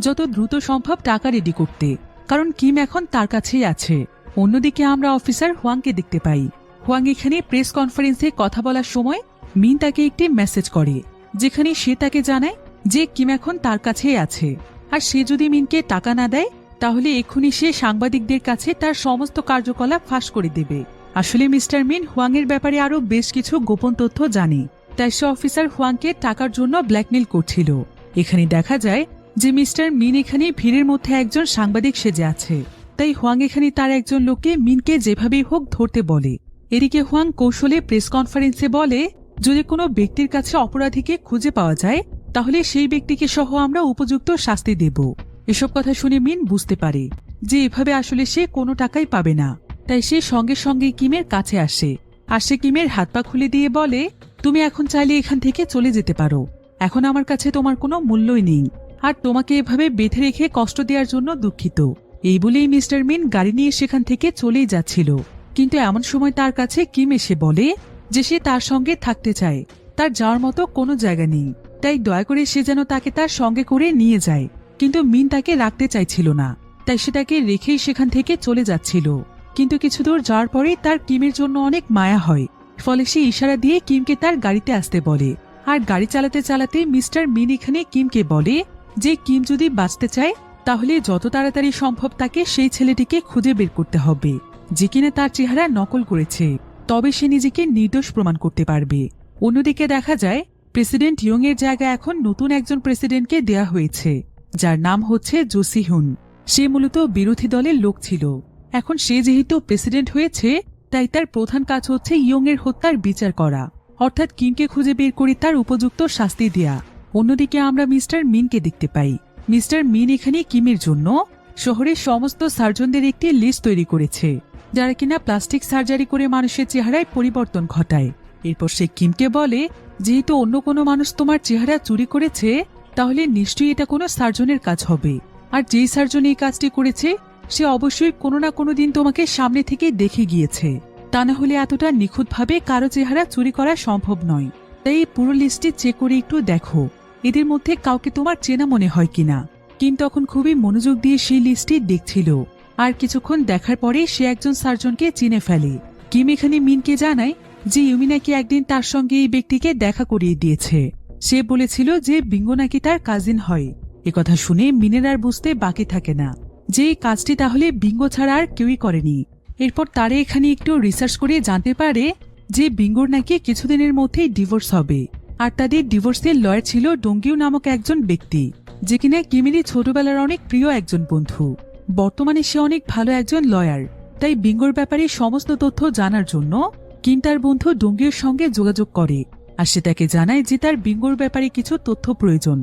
যত দ্রুত সম্ভব টাকা রেডি করতে, কারণ কিম এখন তার কাছেই আছে। অন্যদিকে আমরা অফিসার হুয়াংকে দেখতে পাই। হুয়াং এখানে প্রেস কনফারেন্সে কথা বলার সময় মিন তাকে একটি মেসেজ করে, যেখানে সে তাকে জানায় যে কিম এখন তার কাছেই আছে, আর সে যদি মিনকে টাকা না দেয় তাহলে এক্ষুনি সে সাংবাদিকদের কাছে তার সমস্ত কার্যকলাপ ফাঁস করে দেবে। আসলে মিস্টার মিন হুয়াং এর ব্যাপারে আরো বেশ কিছু গোপন তথ্য জানে, তাই সে অফিসার হুয়াংকে টাকার জন্য ব্ল্যাকমেল করছিল। এখানে দেখা যায় যে মিস্টার মিন এখানে ভিড়ের মধ্যে একজন সাংবাদিক সেজে আছে, তাই হুয়াং এখানে তার একজন লোককে মিনকে যেভাবেই হোক ধরতে বলে। এদিকে হুয়াং কৌশলে প্রেস কনফারেন্সে বলে, যদি কোনো ব্যক্তির কাছে অপরাধীকে খুঁজে পাওয়া যায় তাহলে সেই ব্যক্তিকে সহ আমরা উপযুক্ত শাস্তি দেব। এসব কথা শুনে মিন বুঝতে পারে যে এভাবে আসলে সে কোনো টাকাই পাবে না, তাই সে সঙ্গে সঙ্গে কিমের কাছে আসে, আর সে কিমের হাত পা খুলে দিয়ে বলে, তুমি এখন চাইলে এখান থেকে চলে যেতে পারো, এখন আমার কাছে তোমার কোনো মূল্যই নেই, আর তোমাকে এভাবে বেঁধে রেখে কষ্ট দেওয়ার জন্য দুঃখিত। এই বলেই মিস্টার মিন গাড়ি নিয়ে সেখান থেকে চলেই যাচ্ছিল, কিন্তু এমন সময় তার কাছে কিম এসে বলে যে সে তার সঙ্গে থাকতে চায়, তার যাওয়ার মতো কোনো জায়গা নেই, তাই দয়া করে সে যেন তাকে তার সঙ্গে করে নিয়ে যায়। কিন্তু মিন তাকে রাখতে চাইছিল না, তাই সে তাকে রেখেই সেখান থেকে চলে যাচ্ছিল। কিন্তু কিছু দূর যাওয়ার পরে তার কিমের জন্য অনেক মায়া হয়, ফলে সে ইশারা দিয়ে কিমকে তার গাড়িতে আসতে বলে। আর গাড়ি চালাতে চালাতে মিস্টার মিন এখানে কিমকে বলে যে কিম যদি বাঁচতে চায় তাহলে যত তাড়াতাড়ি সম্ভব তাকে সেই ছেলেটিকে খুঁজে বের করতে হবে যে কিনা তার চেহারা নকল করেছে, তবে সে নিজেকে নির্দোষ প্রমাণ করতে পারবে। অন্যদিকে দেখা যায় প্রেসিডেন্ট ইয়ং এর জায়গা এখন নতুন একজন প্রেসিডেন্টকে দেয়া হয়েছে, যার নাম হচ্ছে জো সি হুন। সে মূলত বিরোধী দলের লোক ছিল, এখন সে যেহেতু প্রেসিডেন্ট হয়েছে তাই তার প্রধান কাজ হচ্ছে ইয়ং এর হত্যার বিচার করা, অর্থাৎ কিমকে খুঁজে বের করে তার উপযুক্ত শাস্তি দেয়া। অন্যদিকে আমরা মিস্টার মিনকে দেখতে পাই। মিস্টার মিন এখানে কিমের জন্য শহরের সমস্ত সার্জনদের একটি লিস্ট তৈরি করেছে, যারা কিনা প্লাস্টিক সার্জারি করে মানুষের চেহারায় পরিবর্তন ঘটায়। এরপর সে কিমকে বলে, যেহেতু অন্য কোনো মানুষ তোমার চেহারা চুরি করেছে তাহলে নিশ্চয়ই এটা কোনো সার্জনের কাজ হবে, আর যেই সার্জন এই কাজটি করেছে সে অবশ্যই কোনো না কোনো দিন তোমাকে সামনে থেকে দেখে গিয়েছে, তা না হলে এতটা নিখুঁতভাবে কারো চেহারা চুরি করা সম্ভব নয়। তাই এই পুরো লিস্টটি চেক করে একটু দেখো এদের মধ্যে কাউকে তোমার চেনা মনে হয় কিনা। কিম তখন খুবই মনোযোগ দিয়ে সেই লিস্টটি দেখছিল, আর কিছুক্ষণ দেখার পরে সে একজন সার্জনকে চিনে ফেলে। কিম এখানে মিনকে জানায় যে ইউমি নাকি একদিন তার সঙ্গে এই ব্যক্তিকে দেখা করিয়ে দিয়েছে। সে বলেছিল যে বিঙ্গো নাকি তার কাজিন হয়। একথা শুনে মিনের আর বুঝতে বাকি থাকে না যে এই কাজটি তাহলে বিঙ্গো ছাড়া আর কেউই করেনি। এরপর তারা এখানে একটু রিসার্চ করে জানতে পারে যে বিঙ্গোর নাকি কিছুদিনের মধ্যেই ডিভোর্স হবে, আর তাদের ডিভোর্সের লয়ার ছিল ডোঙ্গিউ নামক একজন ব্যক্তি, যে কিনা কিমেরই ছোটবেলার অনেক প্রিয় একজন বন্ধু। বর্তমানে সে অনেক ভালো একজন লয়ার, তাই বিঙ্গোর ব্যাপারে সমস্ত তথ্য জানার জন্য কিম তার বন্ধু ডোঙ্গিউর সঙ্গে যোগাযোগ করে, আর সে তাকে জানায় যে তার বিঙ্গোর ব্যাপারে কিছু তথ্য প্রয়োজন।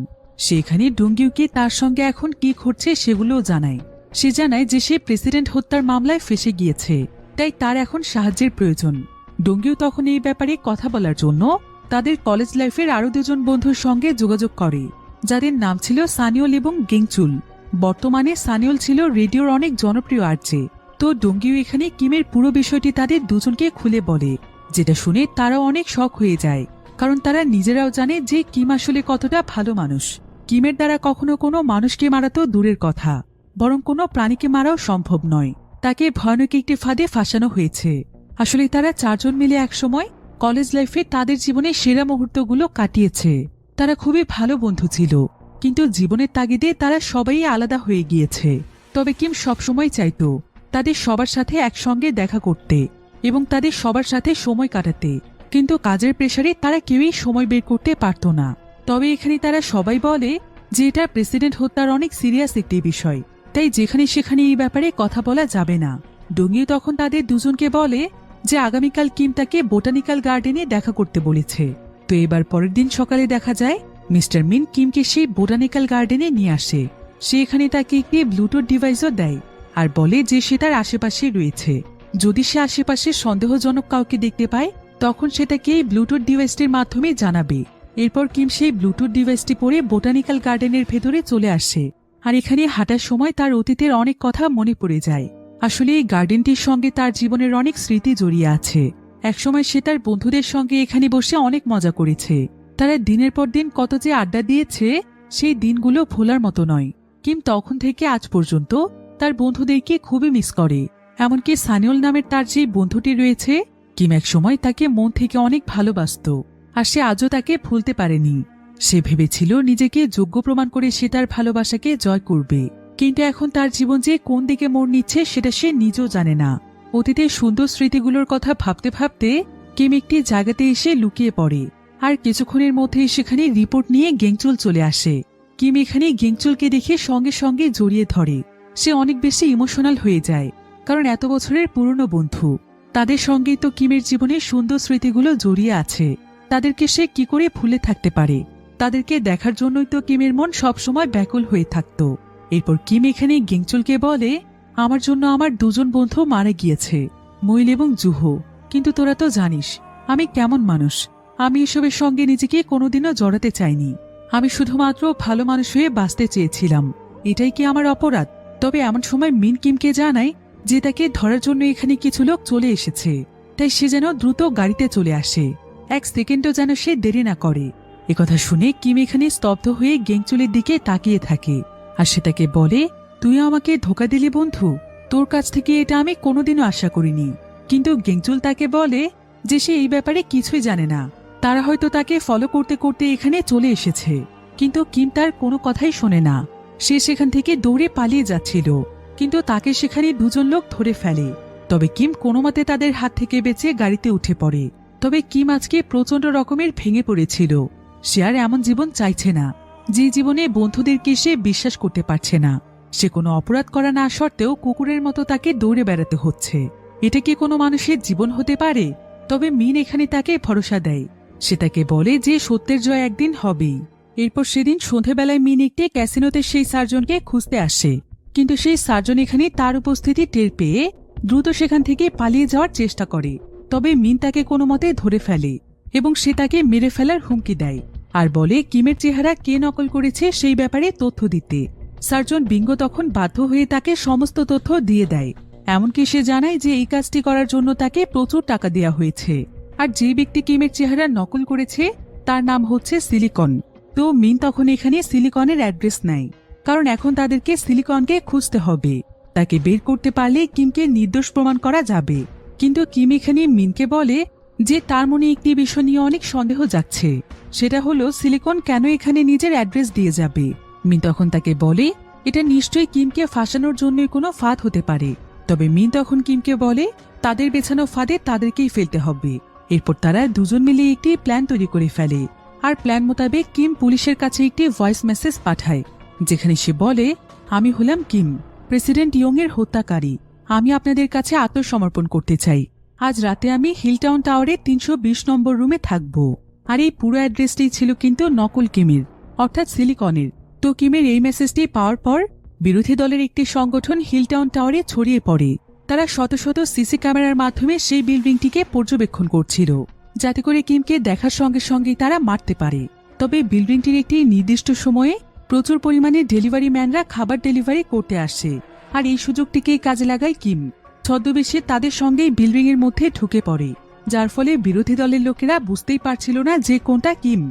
সেখানে ডোঙ্গিউকে তার সঙ্গে এখন কি ঘটছে সেগুলোও জানায়। সে জানায় যে সে প্রেসিডেন্ট হত্যার মামলায় ফেঁসে গিয়েছে, তাই তার এখন সাহায্যের প্রয়োজন। ডোঙ্গিউ তখন এই ব্যাপারে কথা বলার জন্য তাদের কলেজ লাইফের আরো দুজন বন্ধুর সঙ্গে যোগাযোগ করে, যাদের নাম ছিল সানিওল এবং গেংচুল। বর্তমানে সানিওল ছিল রেডিওর অনেক জনপ্রিয় আরজে। তো ডোঙ্গিউ এখানে কিমের পুরো বিষয়টি তাদের দুজনকে খুলে বলে, যেটা শুনে তারাও অনেক শক হয়ে যায়, কারণ তারা নিজেরাও জানে যে কিম আসলে কতটা ভালো মানুষ। কিমের দ্বারা কখনো কোনো মানুষকে মারা তো দূরের কথা, বরং কোনো প্রাণীকে মারাও সম্ভব নয়। তাকে ভয়ানক একটি ফাঁদে ফাঁসানো হয়েছে। আসলে তারা চারজন মিলে একসময় কলেজ লাইফে তাদের জীবনের সেরা মুহূর্তগুলো কাটিয়েছে। তারা খুবই ভালো বন্ধু ছিল, কিন্তু জীবনের তাগিদে তারা সবাই আলাদা হয়ে গিয়েছে। তবে কিম সবসময় চাইতো তাদের সবার সাথে একসঙ্গে দেখা করতে এবং তাদের সবার সাথে সময় কাটাতে, কিন্তু কাজের প্রেসারে তারা কেউই সময় বের করতে পারত না। তবে এখানে তারা সবাই বলে যে এটা প্রেসিডেন্ট হত্যার অনেক সিরিয়াস একটি বিষয়, তাই যেখানে সেখানে এই ব্যাপারে কথা বলা যাবে না। ডোঙ্গি তখন তাদের দুজনকে বলে যে আগামীকাল কিম তাকে বোটানিক্যাল গার্ডেনে দেখা করতে বলেছে। তো এবার পরের দিন সকালে দেখা যায় মিস্টার মিন কিমকে সেই বোটানিক্যাল গার্ডেনে নিয়ে আসে। সে এখানে তাকে একটি ব্লুটুথ ডিভাইসও দেয় আর বলে যে সে তার আশেপাশে রয়েছে। যদি সে আশেপাশে সন্দেহজনক কাউকে দেখতে পায় তখন সেটাকে এই ব্লুটুথ ডিভাইসটির মাধ্যমে জানাবে। এরপর কিম সেই ব্লুটুথ ডিভাইসটি পরে বোটানিক্যাল গার্ডেনের ভেতরে চলে আসে। আর এখানে হাঁটার সময় তার অতীতের অনেক কথা মনে পড়ে যায়। আসলে এই গার্ডেনটির সঙ্গে তার জীবনের অনেক স্মৃতি জড়িয়ে আছে। একসময় সে তার বন্ধুদের সঙ্গে এখানে বসে অনেক মজা করেছে। তারা দিনের পর দিন কত যে আড্ডা দিয়েছে সেই দিনগুলো ভোলার মতো নয়। কিম তখন থেকে আজ পর্যন্ত তার বন্ধুদেরকে খুবই মিস করে। এমনকি সানিউল নামের তার যে বন্ধুটি রয়েছে, কিম এক সময় তাকে মন থেকে অনেক ভালোবাসত আর সে আজও তাকে ভুলতে পারেনি। সে ভেবেছিল নিজেকে যোগ্য প্রমাণ করে সে তার ভালোবাসাকে জয় করবে, কিন্তু এখন তার জীবন যে কোন দিকে মোড় নিচ্ছে সেটা সে নিজেও জানে না। অতীতের সুন্দর স্মৃতিগুলোর কথা ভাবতে ভাবতে কিম একটি জায়গাতে এসে লুকিয়ে পড়ে। আর কিছুক্ষণের মধ্যেই সেখানে রিপোর্ট নিয়ে গেংচুল চলে আসে। কিম এখানে গেংচুলকে দেখে সঙ্গে সঙ্গে জড়িয়ে ধরে। সে অনেক বেশি ইমোশনাল হয়ে যায়, কারণ এত বছরের পুরনো বন্ধু। তাদের সঙ্গেই তো কিমের জীবনে সুন্দর স্মৃতিগুলো জড়িয়ে আছে। তাদেরকে সে কি করে ভুলে থাকতে পারে? তাদেরকে দেখার জন্যই তো কিমের মন সবসময় ব্যাকুল হয়ে থাকত। এরপর কিম এখানে গেংচুলকে বলে, আমার জন্য আমার দুজন বন্ধু মারা গিয়েছে, মইল এবং জুহো। কিন্তু তোরা তো জানিস আমি কেমন মানুষ। আমি এসবের সঙ্গে নিজেকে কোনোদিনও জড়াতে চাইনি। আমি শুধুমাত্র ভালো মানুষ হয়ে বাঁচতে চেয়েছিলাম। এটাই কি আমার অপরাধ? তবে এমন সময় মিন কিমকে জানায় যে তাকে ধরার জন্য এখানে কিছু লোক চলে এসেছে। তাই সে যেন দ্রুত গাড়িতে চলে আসে, এক সেকেন্ডও যেন সে দেরি না করে। একথা শুনে কিম এখানে স্তব্ধ হয়ে গেংচুলের দিকে তাকিয়ে থাকে। আর সে তাকে বলে, তুই আমাকে ধোঁকা দিলি বন্ধু, তোর কাছ থেকে এটা আমি কোনোদিনও আশা করিনি। কিন্তু গেংচুল তাকে বলে যে সে এই ব্যাপারে কিছুই জানে না। তারা হয়তো তাকে ফলো করতে করতে এখানে চলে এসেছে। কিন্তু কিম তার কোনো কথাই শোনে না। সে সেখান থেকে দৌড়ে পালিয়ে যাচ্ছিল, কিন্তু তাকে সেখানে দুজন লোক ধরে ফেলে। তবে কিম কোনোমতে তাদের হাত থেকে বেঁচে গাড়িতে উঠে পড়ে। তবে কিম আজকে প্রচন্ড রকমের ভেঙে পড়েছিল। সে আর এমন জীবন চাইছে না, যে জীবনে বন্ধুদেরকে সে বিশ্বাস করতে পারছে না। সে কোনো অপরাধ করা না সত্ত্বেও কুকুরের মতো তাকে দৌড়ে বেড়াতে হচ্ছে। এটা কি কোনো মানুষের জীবন হতে পারে? তবে মিন এখানে তাকে ভরসা দেয়। সে তাকে বলে যে সত্যের জয় একদিন হবেই। এরপর সেদিন সন্ধেবেলায় মিন একটি ক্যাসিনোতে সেই সার্জনকে খুঁজতে আসে, কিন্তু সেই সার্জন এখানে তার উপস্থিতি টের পেয়ে দ্রুত সেখান থেকে পালিয়ে যাওয়ার চেষ্টা করে। তবে মিন তাকে কোনো মতে ধরে ফেলে এবং সে তাকে মেরে ফেলার হুমকি দেয় আর বলে কিমের চেহারা কে নকল করেছে সেই ব্যাপারে তথ্য দিতে। সার্জন বিঙ্গো তখন বাধ্য হয়ে তাকে সমস্ত তথ্য দিয়ে দেয়। এমনকি সে জানায় যে এই কাজটি করার জন্য তাকে প্রচুর টাকা দেওয়া হয়েছে। আর যে ব্যক্তি কিমের চেহারা নকল করেছে তার নাম হচ্ছে সিলিকন। তো মিন তখন এখানে সিলিকনের অ্যাড্রেস নেয়, কারণ এখন তাদেরকে সিলিকনকে খুঁজতে হবে। তাকে বের করতে পারলে কিমকে নির্দোষ প্রমাণ করা যাবে। কিন্তু কিম এখানে মিনকে বলে যে তার মনে একটি বিষয় নিয়ে অনেক সন্দেহ যাচ্ছে, সেটা হলো সিলিকন কেন এখানে নিজের অ্যাড্রেস দিয়ে যাবে। মিন তখন তাকে বলে এটা নিশ্চয়ই কিমকে ফাঁসানোর জন্যই কোনো ফাঁদ হতে পারে। তবে মিন তখন কিমকে বলে তাদের বেছানো ফাঁদে তাদেরকেই ফেলতে হবে। এরপর তারা দুজন মিলে একটি প্ল্যান তৈরি করে ফেলে। আর প্ল্যান মোতাবেক কিম পুলিশের কাছে একটি ভয়েস মেসেজ পাঠায়, যেখানে সে বলে, আমি হলাম কিম, প্রেসিডেন্ট ইয়ং এর হত্যাকারী। আমি আপনাদের কাছে আত্মসমর্পণ করতে চাই। আজ রাতে আমি হিলটাউন টাওয়ারে 320 নম্বর রুমে থাকব। আর এই পুরো অ্যাড্রেসটি ছিল কিন্তু নকল কিমের, অর্থাৎ সিলিকনের। তো কিমের এই মেসেজটি পাওয়ার পর বিরোধী দলের একটি সংগঠন হিলটাউন টাওয়ারে ছড়িয়ে পড়ে। তারা শত শত সিসি ক্যামেরার মাধ্যমে সেই বিল্ডিংটিকে পর্যবেক্ষণ করছিল, যাতে করে কিমকে দেখার সঙ্গে সঙ্গেই তারা মারতে পারে। তবে বিল্ডিংটির একটি নির্দিষ্ট সময়ে প্রচুর পরিমাণে ডেলিভারি ম্যানরা খাবার ডেলিভারি করতে আসে। আর এই সুযোগটিকেই কাজে লাগায় কিম। ছদ্মবেশে তাদের সঙ্গেই বিল্ডিং এর মধ্যে ঢুকে পড়ে, যার ফলে বিরোধী দলের লোকেরা বুঝতেই পারছিল না যে কোনটা কিম।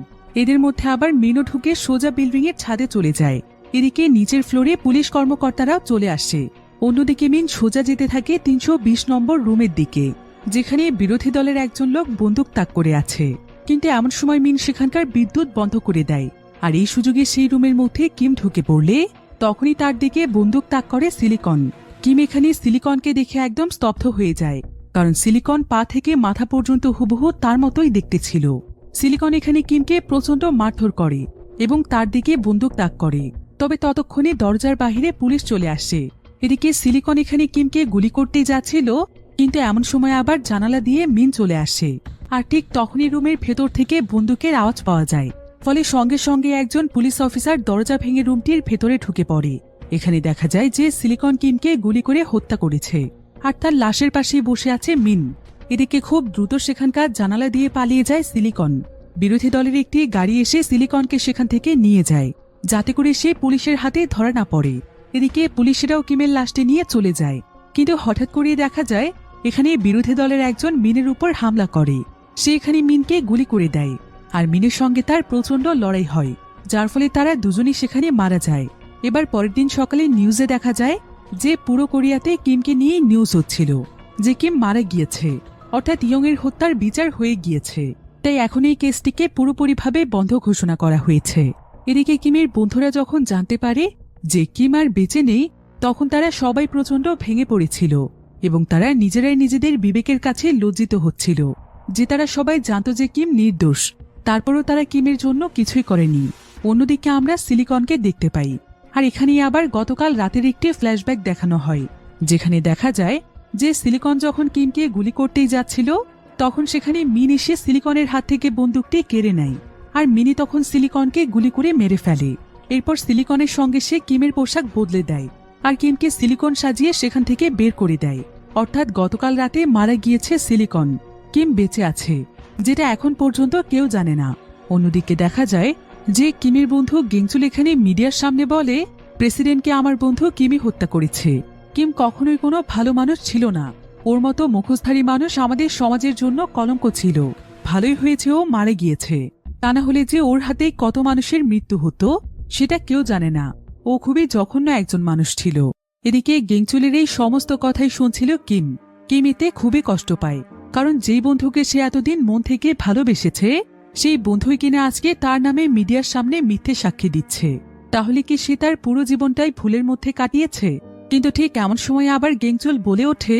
এদের মধ্যে আবার মিনও ঢুকে সোজা বিল্ডিং এর ছাদে চলে যায়। এদিকে নিচের ফ্লোরে পুলিশ কর্মকর্তারাও চলে আসে। অন্যদিকে মিন সোজা যেতে থাকে 320 নম্বর রুমের দিকে, যেখানে বিরোধী দলের একজন লোক বন্দুক তাক করে আছে। কিন্তু এমন সময় মিন সেখানকার বিদ্যুৎ বন্ধ করে দেয়। আর এই সুযোগে সেই রুমের মধ্যে কিম ঢুকে পড়লে তখনই তার দিকে বন্দুক তাক করে সিলিকন। কিম এখানে সিলিকনকে দেখে একদম স্তব্ধ হয়ে যায়, কারণ সিলিকন পা থেকে মাথা পর্যন্ত হুবহু তার মতোই দেখতে ছিল। সিলিকন এখানে কিমকে প্রচন্ড মারধর করে এবং তার দিকে বন্দুক তাক করে। তবে ততক্ষণে দরজার বাহিরে পুলিশ চলে আসে। এদিকে সিলিকন এখানে কিমকে গুলি করতেই যাচ্ছিল, কিন্তু এমন সময় আবার জানালা দিয়ে মিন চলে আসে। আর ঠিক তখনই রুমের ভেতর থেকে বন্দুকের আওয়াজ পাওয়া যায়। ফলে সঙ্গে সঙ্গে একজন পুলিশ অফিসার দরজা ভেঙে রুমটির ভেতরে ঢুকে পড়ে। এখানে দেখা যায় যে সিলিকন কিমকে গুলি করে হত্যা করেছে, আর তার লাশের পাশেই বসে আছে মিন। এদিকে খুব দ্রুত সেখানকার জানালা দিয়ে পালিয়ে যায় সিলিকন। বিরোধী দলের একটি গাড়ি এসে সিলিকনকে সেখান থেকে নিয়ে যায়, যাতে করে সে পুলিশের হাতে ধরা না পড়ে। এদিকে পুলিশেরাও কিমের লাশটি নিয়ে চলে যায়, কিন্তু হঠাৎ করে দেখা যায় এখানে বিরোধী দলের একজন মিনের উপর হামলা করে। সে এখানে মিনকে গুলি করে দেয়, আর মিনের সঙ্গে তার প্রচন্ড লড়াই হয়, যার ফলে তারা দুজনই সেখানে মারা যায়। এবার পরের দিন সকালে নিউজে দেখা যায় যে পুরো কোরিয়াতে কিমকে নিয়ে নিউজ হচ্ছিল যে কিম মারা গিয়েছে, অর্থাৎ ইয়ংয়ের হত্যার বিচার হয়ে গিয়েছে। তাই এখন এই কেসটিকে পুরোপুরিভাবে বন্ধ ঘোষণা করা হয়েছে। এদিকে কিমের বন্ধুরা যখন জানতে পারে যে কিম আর বেঁচে নেই, তখন তারা সবাই প্রচন্ড ভেঙে পড়েছিল এবং তারা নিজেরাই নিজেদের বিবেকের কাছে লজ্জিত হচ্ছিল যে তারা সবাই জানত যে কিম নির্দোষ, তারপরও তারা কিমের জন্য কিছুই করেনি। অন্যদিকে আমরা সিলিকনকে দেখতে পাই, আর এখানেই আবার গতকাল রাতের একটি ফ্ল্যাশব্যাক দেখানো হয়, যেখানে দেখা যায় যে সিলিকন যখন কিমকে গুলি করতেই যাচ্ছিল, তখন সেখানে মিন এসে সিলিকনের হাত থেকে বন্দুকটি কেড়ে নেয়, আর মিনি তখন সিলিকনকে গুলি করে মেরে ফেলে। এরপর সিলিকনের সঙ্গে সে কিমের পোশাক বদলে দেয়, আর কিমকে সিলিকন সাজিয়ে সেখান থেকে বের করে দেয়। অর্থাৎ গতকাল রাতে মারা গিয়েছে সিলিকন, কিম বেঁচে আছে, যেটা এখন পর্যন্ত কেউ জানে না। অন্যদিকে দেখা যায় যে কিমের বন্ধু গেংচুল এখানে মিডিয়ার সামনে বলে, প্রেসিডেন্টকে আমার বন্ধু কিমই হত্যা করেছে। কিম কখনোই কোনো ভালো মানুষ ছিল না, ওর মতো মুখোশধারী মানুষ আমাদের সমাজের জন্য কলঙ্ক ছিল। ভালোই হয়েছে ও মারা গিয়েছে, তা না হলে যে ওর হাতে কত মানুষের মৃত্যু হতো সেটা কেউ জানে না। ও খুবই জঘন্য একজন মানুষ ছিল। এদিকে গেংচুলের এই সমস্ত কথাই শুনছিল কিম। কিম এতে খুবই কষ্ট পায়, কারণ যেই বন্ধুকে সে এতদিন মন থেকে ভালোবেসেছে, সেই বন্ধুই কিনা আজকে তার নামে মিডিয়ার সামনে মিথ্যে সাক্ষী দিচ্ছে। তাহলে কি সে তার পুরো জীবনটাই ভুলের মধ্যে কাটিয়েছে? কিন্তু ঠিক এমন সময় আবার গেংচুল বলে ওঠে,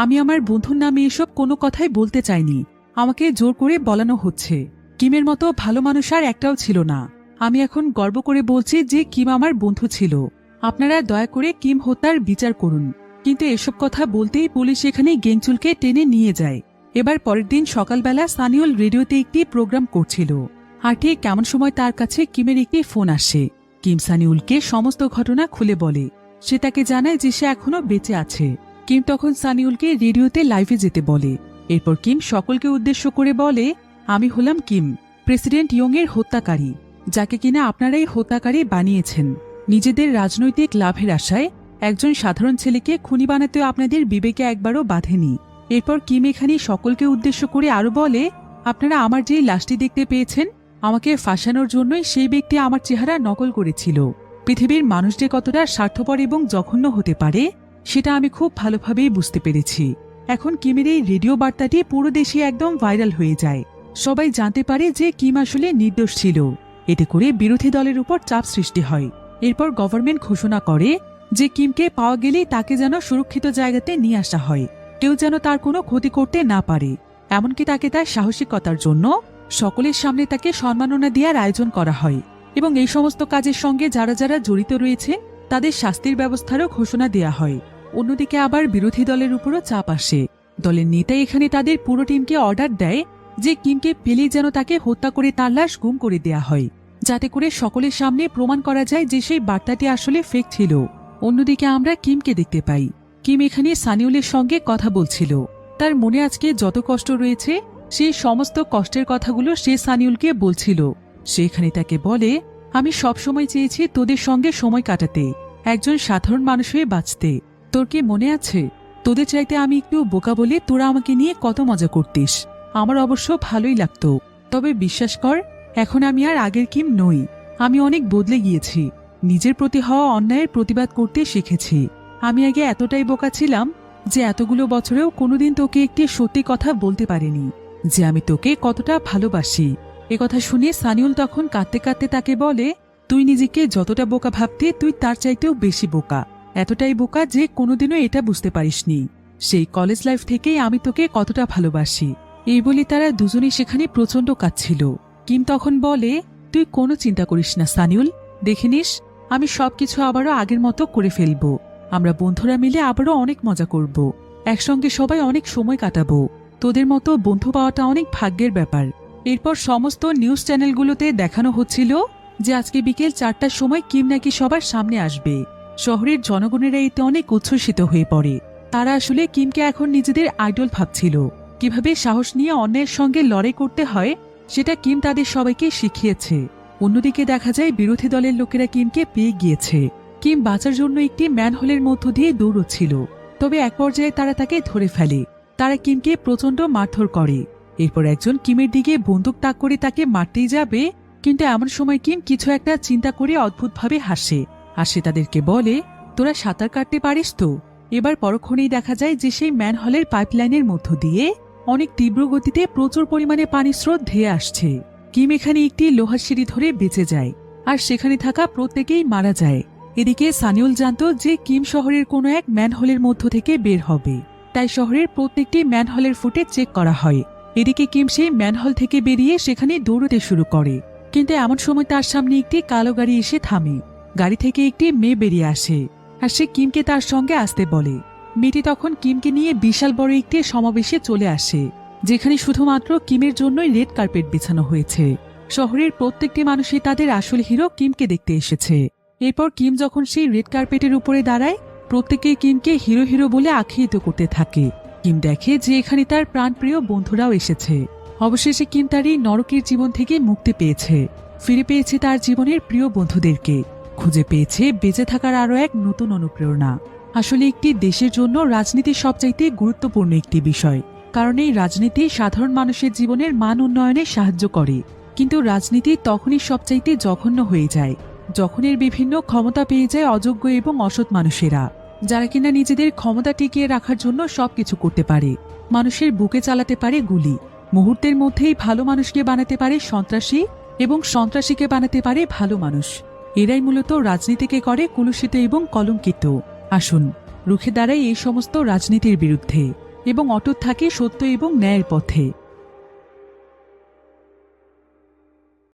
আমি আমার বন্ধুর নামে এসব কোনো কথাই বলতে চাইনি, আমাকে জোর করে বলানো হচ্ছে। কিমের মতো ভালো মানুষ আর একটাও ছিল না। আমি এখন গর্ব করে বলছি যে কিম আমার বন্ধু ছিল। আপনারা দয়া করে কিম হত্যার বিচার করুন। কিন্তু এসব কথা বলতেই পুলিশ এখানে গেংচুলকে টেনে নিয়ে যায়। এবার পরের দিন সকালবেলা সানিউল রেডিওতে একটি প্রোগ্রাম করছিল, আর ঠিক কেমন সময় তার কাছে কিমের একটি ফোন আসে। কিম সানিউলকে সমস্ত ঘটনা খুলে বলে। সে তাকে জানায় যে সে এখনো বেঁচে আছে। কিম তখন সানিউলকে রেডিওতে লাইভে যেতে বলে। এরপর কিম সকলকে উদ্দেশ্য করে বলে, আমি হলাম কিম, প্রেসিডেন্ট ইয়ং এর হত্যাকারী, যাকে কিনা আপনারাই হত্যাকারী বানিয়েছেন। নিজেদের রাজনৈতিক লাভের আশায় একজন সাধারণ ছেলেকে খুনি বানাতেও আপনাদের বিবেকে একবারও বাঁধেনি। এরপর কিম এখানে সকলকে উদ্দেশ্য করে আরো বলে, আপনারা আমার যে লাশটি দেখতে পেয়েছেন, আমাকে ফাঁসানোর জন্যই সেই ব্যক্তি আমার চেহারা নকল করেছিল। পৃথিবীর মানুষ যে কতটা স্বার্থপর এবং জঘন্য হতে পারে সেটা আমি খুব ভালোভাবেই বুঝতে পেরেছি। এখন কিমের এই রেডিও বার্তাটি পুরো দেশে একদম ভাইরাল হয়ে যায়। সবাই জানতে পারে যে কিম আসলে নির্দোষ ছিল। এতে করে বিরোধী দলের উপর চাপ সৃষ্টি হয়। এরপর গভর্নমেন্ট ঘোষণা করে যে কিমকে পাওয়া গেলেই তাকে যেন সুরক্ষিত জায়গাতে নিয়ে আসা হয়, কেউ যেন তার কোনো ক্ষতি করতে না পারে। এমনকি তাকে তার সাহসিকতার জন্য সকলের সামনে তাকে সম্মাননা দেওয়ার আয়োজন করা হয়, এবং এই সমস্ত কাজের সঙ্গে যারা যারা জড়িত রয়েছে তাদের শাস্তির ব্যবস্থারও ঘোষণা দেয়া হয়। অন্যদিকে আবার বিরোধী দলের উপরও চাপ আসে। দলের নেতা এখানে তাদের পুরো টিমকে অর্ডার দেয় যে কিমকে পেলেই যেন তাকে হত্যা করে তার লাশ গুম করে দেয়া হয়, যাতে করে সকলের সামনে প্রমাণ করা যায় যে সেই বার্তাটি আসলে ফেক ছিল। অন্যদিকে আমরা কিমকে দেখতে পাই। কিম এখানে সানিউলের সঙ্গে কথা বলছিল। তার মনে আজকে যত কষ্ট রয়েছে সেই সমস্ত কষ্টের কথাগুলো সে সানিউলকে বলছিল। সে এখানে তাকে বলে, আমি সবসময় চেয়েছি তোদের সঙ্গে সময় কাটাতে, একজন সাধারণ মানুষ হয়ে বাঁচতে। তোর কি মনে আছে, তোদের চাইতে আমি একটু বোকা বলে তোরা আমাকে নিয়ে কত মজা করতিস? আমার অবশ্য ভালোই লাগতো। তবে বিশ্বাস কর, এখন আমি আর আগের কিম নই। আমি অনেক বদলে গিয়েছি। নিজের প্রতি হওয়া অন্যায়ের প্রতিবাদ করতে শিখেছি। আমি আগে এতটাই বোকা ছিলাম যে এতগুলো বছরেও কোনোদিন তোকে একটি সত্যি কথা বলতে পারিনি, যে আমি তোকে কতটা ভালোবাসি। একথা শুনে সানিউল তখন কাঁদতে কাঁদতে তাকে বলে, তুই নিজেকে যতটা বোকা ভাবতে তুই তার চাইতেও বেশি বোকা। এতটাই বোকা যে কোনোদিনও এটা বুঝতে পারিসনি। সেই কলেজ লাইফ থেকেই আমি তোকে কতটা ভালোবাসি। এই বলে তারা দুজনেই সেখানে প্রচন্ড কাঁদছিল। কিম তখন বলে, তুই কোনো চিন্তা করিস না সানিউল, দেখে নিস আমি সবকিছু আবারও আগের মতো করে ফেলবো। আমরা বন্ধুরা মিলে আবারও অনেক মজা করব। একসঙ্গে সবাই অনেক সময় কাটাবো। তোদের মতো বন্ধু পাওয়াটা অনেক ভাগ্যের ব্যাপার। এরপর সমস্ত নিউজ চ্যানেলগুলোতে দেখানো হচ্ছিল যে আজকে বিকেল 4টার সময় কিম নাকি সবার সামনে আসবে। শহরের জনগণেরা এতে অনেক উচ্ছ্বসিত হয়ে পড়ে। তারা আসলে কিমকে এখন নিজেদের আইডল ভাবছিল। কিভাবে সাহস নিয়ে অন্যের সঙ্গে লড়াই করতে হয় সেটা কিম তাদের সবাইকে শিখিয়েছে। অন্যদিকে দেখা যায় বিরোধী দলের লোকেরা কিমকে পেয়ে গিয়েছে। কিম বাঁচার জন্য একটি ম্যানহোলের মধ্য দিয়ে দৌড়চ্ছিল, তবে এক পর্যায়ে তারা তাকে ধরে ফেলে। তারা কিমকে প্রচন্ড মারধর করে। এরপর একজন কিমের দিকে বন্দুক তাক করে তাকে মারতেই যাবে, কিন্তু এমন সময় কিম কিছু একটা চিন্তা করে অদ্ভুতভাবে হাসে। আর সে তাদেরকে বলে, তোরা সাঁতার কাটতে পারিস তো? এবার পরক্ষণেই দেখা যায় যে সেই ম্যানহোলের পাইপলাইনের মধ্য দিয়ে অনেক তীব্র গতিতে প্রচুর পরিমাণে পানির স্রোত ধেয়ে আসছে। কিম এখানে একটি লোহার সিঁড়ি ধরে বেঁচে যায়, আর সেখানে থাকা প্রত্যেকেই মারা যায়। এদিকে সানিউল জানত যে কিম শহরের কোনো এক ম্যানহোলের মধ্য থেকে বের হবে, তাই শহরের প্রত্যেকটি ম্যানহোলের ফুটেজ চেক করা হয়। এদিকে কিম সেই ম্যানহোল থেকে বেরিয়ে সেখানে দৌড়তে শুরু করে, কিন্তু এমন সময় তার সামনে একটি কালো গাড়ি এসে থামে। গাড়ি থেকে একটি মেয়ে বেরিয়ে আসে, আর সে কিমকে তার সঙ্গে আসতে বলে। মেয়েটি তখন কিমকে নিয়ে বিশাল বড় একটি সমাবেশে চলে আসে, যেখানে শুধুমাত্র কিমের জন্যই রেড কার্পেট বিছানো হয়েছে। শহরের প্রত্যেকটি মানুষই তাদের আসল হিরো কিমকে দেখতে এসেছে। এরপর কিম যখন সেই রেড কার্পেটের উপরে দাঁড়ায়, প্রত্যেকেই কিমকে হিরো হিরো বলে আখ্যায়িত করতে থাকে। কিম দেখে যে এখানে তার প্রাণপ্রিয় বন্ধুরাও এসেছে। অবশেষে কিম তার এই নরকের জীবন থেকে মুক্তি পেয়েছে, ফিরে পেয়েছে তার জীবনের প্রিয় বন্ধুদেরকে, খুঁজে পেয়েছে বেঁচে থাকার আরও এক নতুন অনুপ্রেরণা। আসলে একটি দেশের জন্য রাজনীতি সবচাইতে গুরুত্বপূর্ণ একটি বিষয়, কারণ এই রাজনীতি সাধারণ মানুষের জীবনের মান উন্নয়নে সাহায্য করে। কিন্তু রাজনীতি তখনই সবচাইতে জঘন্য হয়ে যায় যখন এর বিভিন্ন ক্ষমতা পেয়ে যায় অযোগ্য এবং অসৎ মানুষেরা, যারা কিনা নিজেদের ক্ষমতা টিকিয়ে রাখার জন্য সবকিছু করতে পারে। মানুষের বুকে চালাতে পারে গুলি, মুহূর্তের মধ্যেই ভালো মানুষকে বানাতে পারে সন্ত্রাসী, এবং সন্ত্রাসীকে বানাতে পারে ভালো মানুষ। এরাই মূলত রাজনীতিকে করে কলুষিত এবং কলঙ্কিত। আসুন রুখে দাঁড়াই এই সমস্ত রাজনীতির বিরুদ্ধে এবং অটুট থাকে সত্য এবং ন্যায়ের পথে।